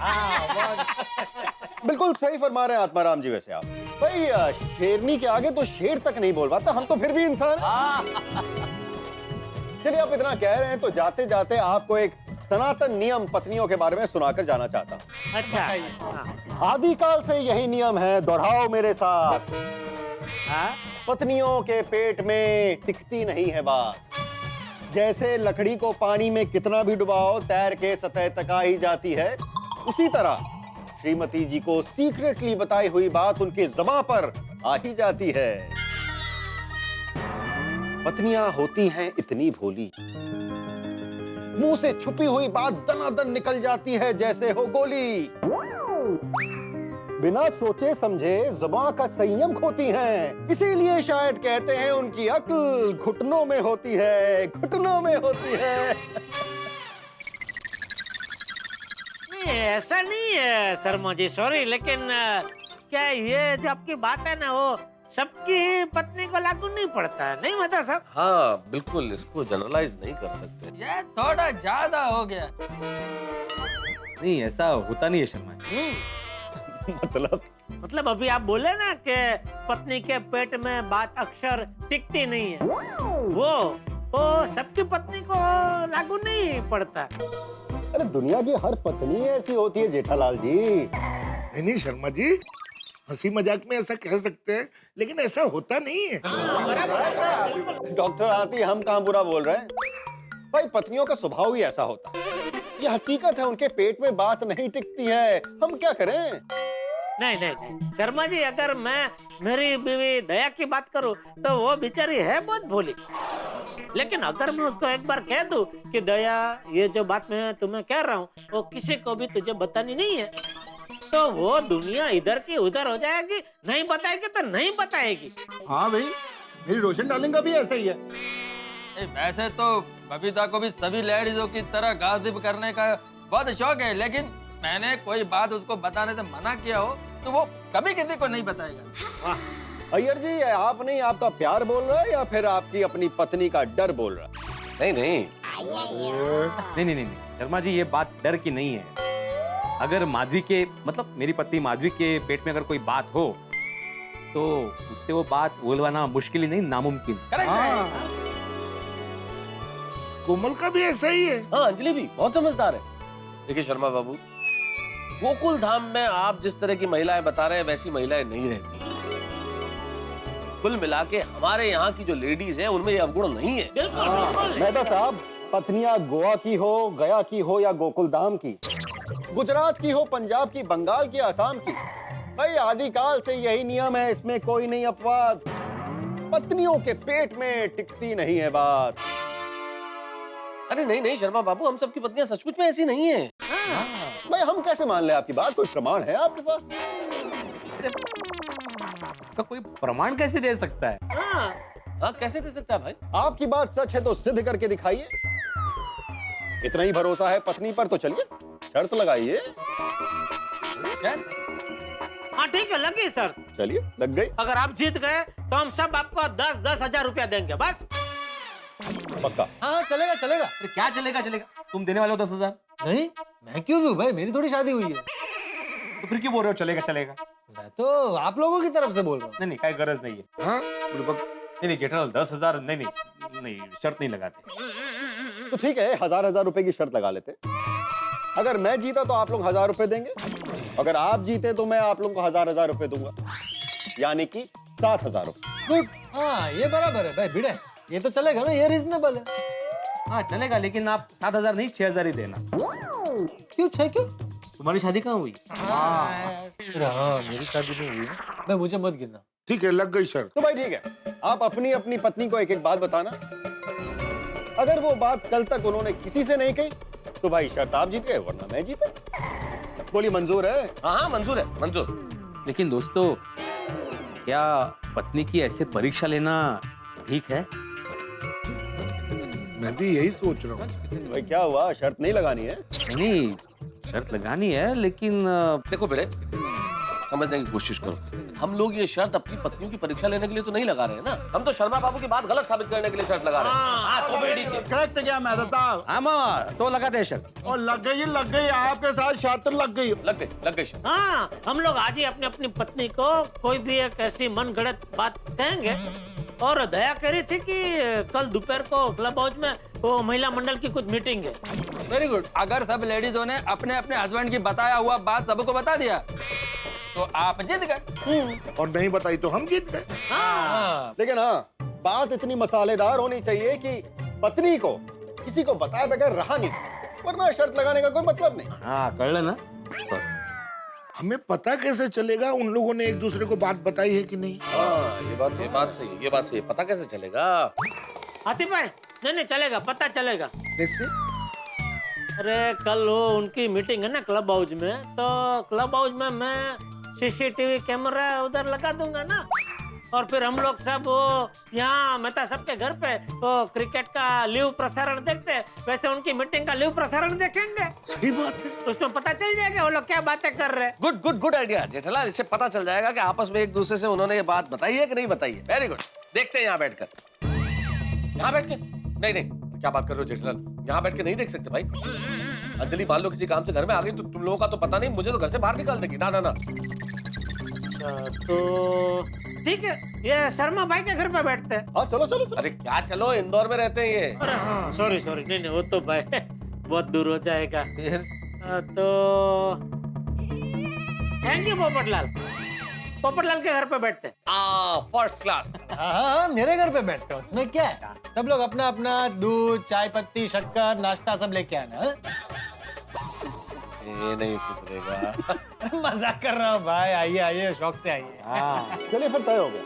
बिल्कुल सही फरमा रहे हैं आत्माराम जी। वैसे आप भाई शेरनी के आगे तो शेर तक नहीं बोल पाता, हम तो फिर भी इंसान हैं। चलिए आप इतना कह रहे हैं तो जाते जाते आपको एक सनातन नियम पत्नियों के बारे में सुनाकर जाना चाहता हूँ। अच्छा। आदिकाल से यही नियम है, दोहराओ मेरे साथ। पत्नियों के पेट में टिकती नहीं है बात। जैसे लकड़ी को पानी में कितना भी डुबाओ तैर के सतह तक आ ही जाती है, उसी तरह श्रीमती जी को सीक्रेटली बताई हुई बात उनकी ज़बान पर आ ही जाती है। पत्नियां होती हैं इतनी भोली, मुंह से छुपी हुई बात दनादन निकल जाती है जैसे हो गोली। बिना सोचे समझे ज़बान का संयम खोती हैं, इसीलिए शायद कहते हैं उनकी अक्ल घुटनों में होती है, घुटनों में होती है। नहीं ऐसा नहीं है शर्मा जी, सॉरी, लेकिन क्या ये जो आपकी बात है ना, वो सबकी पत्नी को लागू नहीं पड़ता है, नहीं मतलब सब? हाँ बिल्कुल, इसको जनरलाइज नहीं कर सकते। ये थोड़ा ज्यादा हो गया। नहीं ऐसा होता नहीं है शर्मा जी। मतलब अभी आप बोले ना कि पत्नी के पेट में बात अक्सर टिकती नहीं है, वो सबकी पत्नी को लागू नहीं पड़ता। अरे दुनिया की हर पत्नी ऐसी होती है जेठालाल जी। नहीं शर्मा जी, हंसी मजाक में ऐसा कह सकते हैं, लेकिन ऐसा होता नहीं है। डॉक्टर आती हम कहाँ बुरा बोल रहे हैं भाई, पत्नियों का स्वभाव ही ऐसा होता है। ये हकीकत है, उनके पेट में बात नहीं टिकती है, हम क्या करें। नहीं शर्मा जी, अगर मैं मेरी बीवी दया की बात करूं तो वो बेचारी है बहुत भोली, लेकिन अगर मैं उसको एक बार कह दूं कि दया ये जो बात मैं तुम्हें कह रहा हूँ वो किसी को भी तुझे बतानी नहीं है, तो वो दुनिया इधर की उधर हो जाएगी, नहीं बताएगी तो नहीं बताएगी। हाँ भाई, मेरी रोशन डार्लिंग का भी ऐसा ही है। वैसे तो बबीता को भी सभी लेडीजों की तरह गॉसिप करने का बहुत शौक है, लेकिन मैंने कोई बात उसको बताने से मना किया हो तो वो कभी किसी को नहीं बताएगा। अय्यर जी, आप नहीं आपका प्यार बोल रहा है या फिर आपकी अपनी पत्नी का डर बोल रहा है? नहीं नहीं शर्मा जी, ये बात डर की नहीं है। अगर माधवी के मतलब मेरी पत्नी माधवी के पेट में अगर कोई बात हो तो उससे वो बात बोलवाना मुश्किल ही नहीं, नामुमकिन। कोमल का भी ऐसा ही है। हाँ, अंजलि भी बहुत समझदार है। देखिए शर्मा बाबू, गोकुल धाम में आप जिस तरह की महिलाएं बता रहे हैं वैसी महिलाएं नहीं रहती। कुल मिला के हमारे यहाँ की जो लेडीज हैं उनमें ये अवगुण नहीं है। बिल्कुल। मेहता साहब, पत्नियां गोवा की हो, गया की हो या गोकुल धाम की, गुजरात की हो, पंजाब की, बंगाल की, असम की, भाई आदिकाल से यही नियम है, इसमें कोई नहीं अपवाद। पत्नियों के पेट में टिकती नहीं है बात। अरे नहीं शर्मा बाबू, हम सबकी पत्नियां सचमुच में ऐसी नहीं है। भाई हम कैसे मान ले आपकी बात? कोई प्रमाण है आपके पास? इसका कोई प्रमाण कैसे दे सकता है? हाँ कैसे दे सकता है भाई? आपकी बात सच है तो सिद्ध करके दिखाइए। इतना ही भरोसा है पत्नी पर तो चलिए शर्त लगाइए। हाँ ठीक है, लगी सर। चलिए लग गई। अगर आप जीत गए तो हम सब आपको 10,000 रुपया देंगे बस। पक्का? हाँ चलेगा चलेगा। अरे क्या चलेगा चलेगा, तुम देने वाले हो 10,000। नहीं, मैं क्यों दूं भाई, मेरी थोड़ी शादी हुई है। तो फिर क्यों बोल रहे हो चलेगा चलेगा? मैं तो आप लोगों की तरफ से बोल रहा हूँ। नहीं नहीं, कोई गरज नहीं है। हाँ नहीं जेठालाल 10,000 नहीं नहीं नहीं, शर्त नहीं लगाते। तो ठीक है, 1000 रुपए की शर्त लगा लेते। अगर मैं जीता तो आप लोग 1000 रुपए देंगे, अगर आप जीते तो मैं आप लोगों को 1000 रुपए दूंगा, यानी कि 7000 रुपए। गुड, हाँ ये बराबर है भाई भिड़े, ये तो चलेगा ना, ये रीजनेबल है। हाँ चलेगा, लेकिन आप 7,000 नहीं 6,000 ही देना। क्यों 6 क्यों? तुम्हारी शादी कहाँ हुई? हाँ मेरी शादी नहीं हुई ना। मैं मुझे मत गिनना। ठीक है, लग गई शर्त। तो भाई ठीक है, आप अपनी अपनी पत्नी को एक एक बात बताना। अगर वो बात कल तक उन्होंने किसी से नहीं कही तो भाई शर्त आप जीत गए, वरना मैं जीता। बोलिए, मंजूर है? हाँ हाँ मंजूर है, मंजूर। लेकिन दोस्तों, क्या पत्नी की ऐसे परीक्षा लेना ठीक है? मैं भी यही सोच रहा हूँ। भाई क्या हुआ, शर्त नहीं लगानी है? नहीं, शर्त लगानी है, लेकिन देखो बेटे, समझने की कोशिश करो। हम लोग ये शर्त अपनी पत्नियों की परीक्षा लेने के लिए तो नहीं लगा रहे हैं ना, हम तो शर्मा बाबू की बात गलत साबित करने के लिए शर्त लगा रहे हैं। करेक्ट क्या मेहता साहब? हाँ तो लगा दे शर्त। और लग गई, आपके साथ शर्त लग गई शर्त। हाँ, हम लोग आज ही अपनी अपनी पत्नी को कोई भी एक ऐसी मन गढ़ंत बात कहेंगे। और दया कह रही थी कि कल दोपहर को क्लब हाउस में वो महिला मंडल की कुछ मीटिंग है। Very good. अगर सब लेडीजों ने अपने अपने हस्बैंड की बताया हुआ बात सबको बता दिया तो आप जीत गए, और नहीं बताई तो हम जीत गए। लेकिन हाँ, बात इतनी मसालेदार होनी चाहिए कि पत्नी को किसी को बताए बगैर रहा नहीं, वरना शर्त लगाने का कोई मतलब नहीं। हाँ कर लेना। हमें पता कैसे चलेगा उन लोगों ने एक दूसरे को बात बताई है कि नहीं? हाँ ये बात सही है, ये बात सही है। पता कैसे चलेगा? आतिफ भाई, नहीं चलेगा, पता चलेगा। कैसे? अरे कल वो उनकी मीटिंग है ना क्लब हाउस में, तो क्लब हाउस में मैं सीसीटीवी कैमरा उधर लगा दूंगा ना, और फिर हम लोग सब वो यहाँ मेहता साहब के घर पे वो क्रिकेट का लिव प्रसारण देखते हैं, वैसे उनकी मीटिंग का लिव प्रसारण देखेंगे। सही बात है। उसमें पता चल जाएगा वो लोग क्या बातें कर रहे हैं। Good good good idea Jethalal, इससे पता चल जाएगा कि आपस में एक दूसरे से उन्होंने ये बात बताई है कि नहीं बताई है। वेरी गुड, देखते हैं यहाँ बैठकर। यहाँ बैठ के? नहीं नहीं, क्या बात कर रहे हो जेठालाल, यहाँ बैठ के नहीं देख सकते भाई। अंजलि मान लो किसी काम से घर में आ गई तो तुम लोगों का तो पता नहीं, मुझे तो घर से बाहर निकाल देगी। ना ना ना। तो ठीक है, ये शर्मा भाई के घर पे बैठते हैं। हाँ चलो चलो। अरे क्या चलो, इंदौर में रहते हैं ये। अरे हाँ सॉरी नहीं वो तो भाई बहुत दूर हो जाएगा। तो थैंक यू पोपटलाल के घर पे बैठते हैं। First class. हाँ मेरे घर पे बैठते हो, उसमें क्या है? सब लोग अपना अपना दूध, चाय पत्ती, शक्कर, नाश्ता सब लेके आना। ये नहीं सुधरेगा। मजाक कर रहा हूँ भाई, आइए आइए, शौक से आइए। चलिए फिर तय हो गया,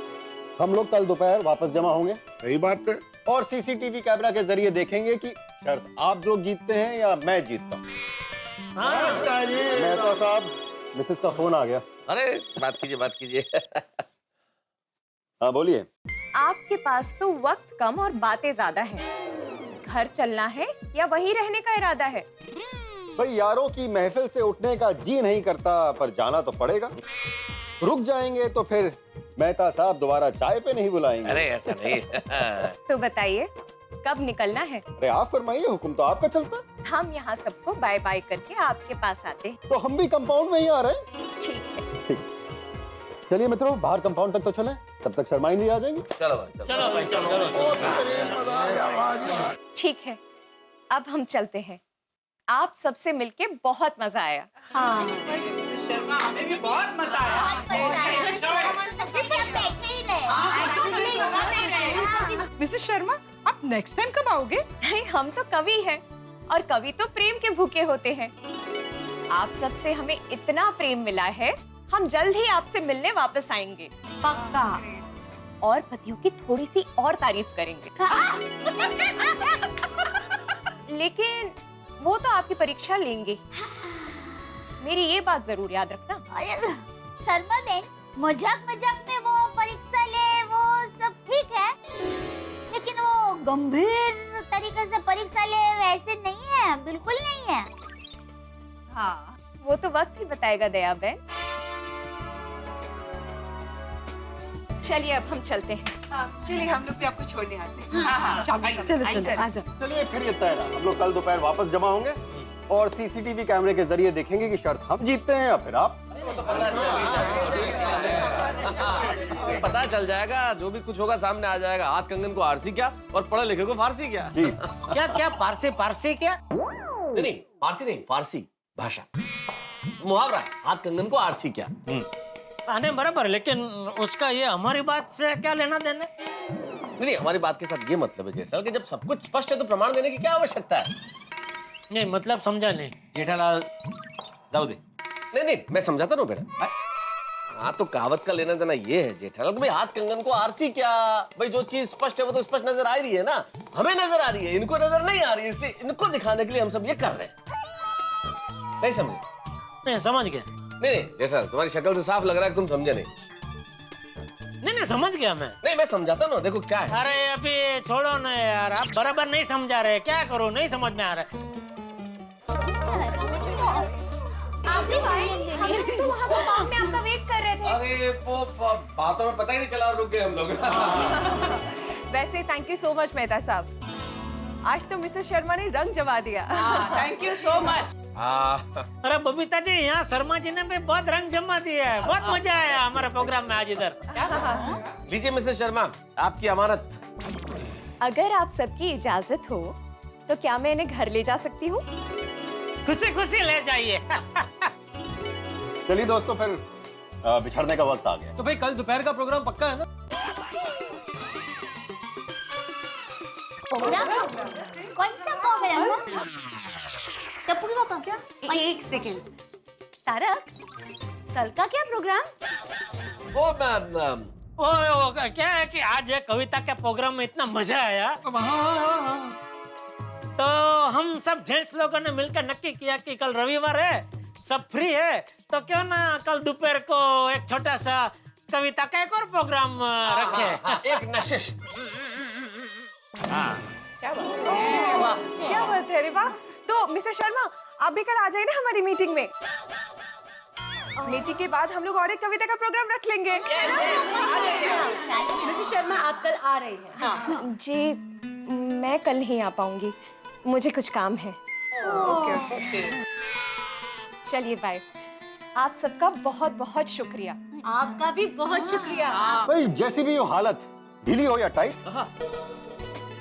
हम लोग कल दोपहर वापस जमा होंगे। सही बात है। और सीसीटीवी कैमरा के जरिए देखेंगे कि शर्त आप लोग जीतते हैं या मैं जीतता हूँ। मेहता साहब, मिसेस का फोन आ गया। अरे बात कीजिए। हाँ बोलिए। आपके पास तो वक्त कम और बातें ज्यादा हैं। घर चलना है या वहीं रहने का इरादा है? भाई यारों की महफिल से उठने का जी नहीं करता, पर जाना तो पड़ेगा। रुक जाएंगे तो फिर मेहता साहब दोबारा चाय पे नहीं बुलाएंगे। अरे ऐसा नहीं। तो बताइए कब निकलना है? अरे आप फरमाइए, हुक्म तो आपका चलता। हम यहाँ सबको बाय बाय करके आपके पास आते हैं। तो हम भी कंपाउंड में ही आ रहे हैं। ठीक है। ठीक, चलिए मित्रों, बाहर कंपाउंड तक तो चलें, तब तक शर्माइन भी आ जाएंगी। चलो भाई ठीक है, अब हम चलते हैं। आप सबसे मिलके बहुत मजा आया। हाँ शर्मा, हमें भी बहुत मजा आया। मिसेस शर्मा, आप नेक्स्ट टाइम कब आओगे? नहीं, हम तो कवि हैं और कवि तो प्रेम के भूखे होते हैं। आप सबसे हमें इतना प्रेम मिला है, हम जल्द ही आपसे मिलने वापस आएंगे। पक्का। और पतियों की थोड़ी सी और तारीफ करेंगे। लेकिन वो तो आपकी परीक्षा लेंगे। मेरी ये बात जरूर याद रखना। अरे शर्मा बहन, मजाक में वो परीक्षा ले, वो सब ठीक है, लेकिन वो गंभीर तरीके से परीक्षा ले वैसे नहीं है, बिल्कुल नहीं है। हाँ, वो तो वक्त ही बताएगा दया बहन। चलिए अब हम चलते हैं। चलिए हम लोग भी आपको छोड़ने आते हैं। चलो चलो आजा। चलिए फिर ये तय रहा, हम लोग कल दोपहर वापस जमा होंगे और सीसीटीवी कैमरे के जरिए देखेंगे कि शर्त हम जीतते हैं या फिर आप। पता चल जाएगा, जो भी कुछ होगा सामने आ जाएगा। हाथ कंगन को आरसी क्या और पढ़े लिखे को फारसी क्या। जी क्या क्या पारसी पारसी क्या? नहीं, फारसी नहीं, फारसी भाषा मुहावरा। हाथ कंगन को आरसी क्या। आने बराबर, लेकिन उसका ये हमारी बात से क्या लेना देने? नहीं, हमारी बात के साथ ये मतलब है जेठालाल कि जब सब कुछ स्पष्ट है तो प्रमाण देने की क्या आवश्यकता है। नहीं मतलब समझा नहीं। जेठालाल जाऊ दे। नहीं, मैं समझाता ना बेटा। हाँ, तो कहावत का लेना देना ये है जेठालाल कि भाई हाथ कंगन को आरसी क्या। भाई जो चीज स्पष्ट है वो तो स्पष्ट नजर आ रही है ना, हमें नजर आ रही है, इनको नजर नहीं आ रही है, इसलिए इनको दिखाने के लिए हम सब ये कर रहे हैं। नहीं समझे? नहीं समझ गया। नहीं जेठालाल, तुम्हारी शक्ल से साफ लग रहा है कि तुम समझे नहीं। नहीं समझ गया मैं। नहीं, मैं समझाता ना, देखो क्या है। अरे अभी छोड़ो ना यार, आप बराबर नहीं समझा रहे, क्या करूं, नहीं समझ में आ रहा। आप भी भाई, हम लोग तो वहाँ पार्क में आपका वेट कर रहे थे। अरे वो बातों में पता ही नहीं चला, रुक गए हम लोग। वैसे thank you so much Mehta साहब, आज तो मिसेस शर्मा ने रंग जमा दिया। Thank you so much. अरे बबीता जी, यहाँ शर्मा जी ने भी बहुत रंग जमा दिया है, बहुत मजा आया हमारे प्रोग्राम में आज इधर। लीजिए मिसेस शर्मा, आपकी अमानत। अगर आप सबकी इजाजत हो तो क्या मैं इन्हें घर ले जा सकती हूँ? खुशी खुशी ले जाइए। चलिए दोस्तों, फिर बिछड़ने का वक्त आ गया। तो भाई कल दोपहर का प्रोग्राम पक्का है ना? प्रोग्राम? कौन सा प्रोग्राम? टप्पू के पापा क्या? एक सेकेंड तारक, कल का क्या प्रोग्राम? वो मैम ओ क्या है कि आज ये कविता के प्रोग्राम में इतना मजा आया, तो हम सब जेंट्स लोगों ने मिलकर नक्की किया कि कल रविवार है, सब फ्री है, तो क्यों ना कल दोपहर को एक छोटा सा कविता का एक और प्रोग्राम रखे। एक नशिश। क्या बात है, अरे वाह। तो मिस्टर शर्मा, आप भी कल आ जाइए ना हमारी मीटिंग में। मीटिंग के बाद हम लोग और एक कविता का प्रोग्राम रख लेंगे। मिसेस शर्मा, आप कल आ रही हैं? जी, मैं कल नहीं आ पाऊंगी, मुझे कुछ काम है। ओके। चलिए बाय। आप सबका बहुत बहुत शुक्रिया। आपका भी बहुत शुक्रिया। भाई जैसी भी हो हालत, ढीली हो या टाइट,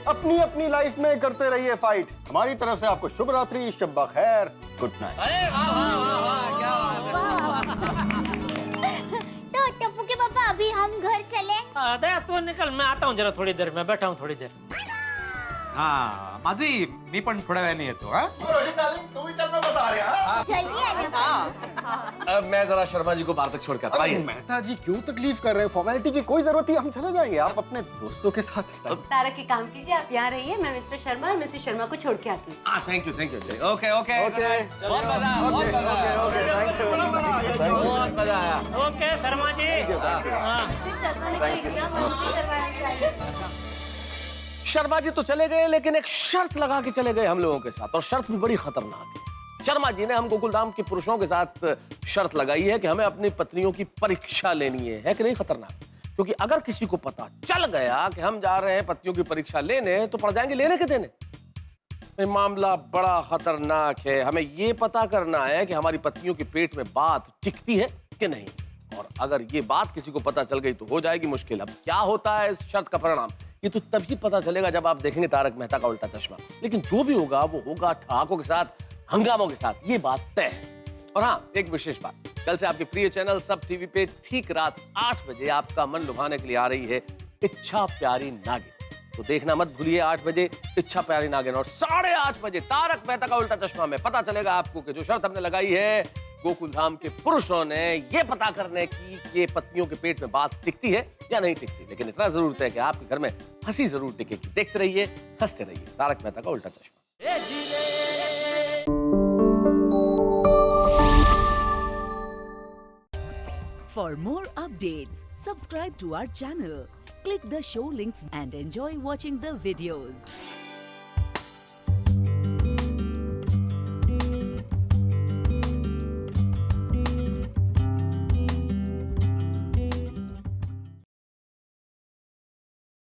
अपनी अपनी लाइफ में करते रहिए फाइट। हमारी तरफ से आपको शुभ रात्रि, शब्बा खैर, गुड नाइट। अरे वाह वाह वाह वाह, क्या तो टप्पू के पापा, अभी हम घर चले? दया तू निकल, मैं आता हूँ जरा थोड़ी देर में, बैठा हूँ थोड़ी देर। हाँ माधवी, मी पण थोड्या वेळाने येतो। हाँ जल्दी आना। अब मैं जरा शर्मा जी को बाहर तक छोड़ कर आइए। मेहता जी क्यों तकलीफ कर रहे हैं? फॉर्मेलिटी की कोई जरूरत नहीं, हम चले जाएंगे, आप अपने दोस्तों के साथ। तारक के काम कीजिए, आप यहाँ रहिए, मैं मिस्टर शर्मा और मिसेस शर्मा को छोड़ के आती हूँ। Thank you. Okay okay okay, बहुत मजा आया, बहुत मजा आया। बहुत मजा आया। ओके शर्मा जी। मिसेस शर्मा ने कोई क्या मस्ती करवाया? शर्मा जी तो चले गए, लेकिन एक शर्त लगा के चले गए हम लोगों के साथ, और शर्त भी बड़ी खतरनाक है। शर्मा जी ने हम गोकुलधाम के पुरुषों के साथ शर्त लगाई है कि हमें अपनी पत्नियों कि परीक्षा लेनी है कि नहीं खतरनाक? क्योंकि अगर किसी को पता चल गया कि हम जा रहे हैं पत्नियों की परीक्षा लेने, तो पड़ जाएंगे लेने के देने। ये मामला बड़ा खतरनाक है। हमें ये पता करना है कि हमारी पत्नियों के पेट में बात टिकती है कि नहीं, और अगर ये बात किसी को पता चल गई तो हो जाएगी मुश्किल। अब क्या होता है इस शर्त का परिणाम, ये तो तभी पता चलेगा जब आप देखेंगे तारक मेहता का उल्टा चश्मा। लेकिन जो भी होगा वो होगा ठहाकों के साथ, हंगामों के साथ, ये बात तय है। और हाँ, एक विशेष बात, कल से आपके प्रिय चैनल सब टीवी पे ठीक रात 8 बजे आपका मन लुभाने के लिए आ रही है इच्छा प्यारी नागिन। तो देखना मत भूलिए 8 बजे इच्छा प्यारी नागिन, और 8:30 बजे तारक मेहता का उल्टा चश्मा में पता चलेगा आपको कि जो शर्त हमने लगाई है गोकुलधाम के पुरुषों ने, ये पता करने की ये पत्नियों के पेट में बात टिकती है या नहीं टिकती। लेकिन इतना जरूर है कि आपके घर में हंसी जरूर टिकेगी। देखते रहिए, हंसते रहिए। तारक मेहता का उल्टा चश्मा। For more updates, subscribe to our channel, click the show links and enjoy watching the videos.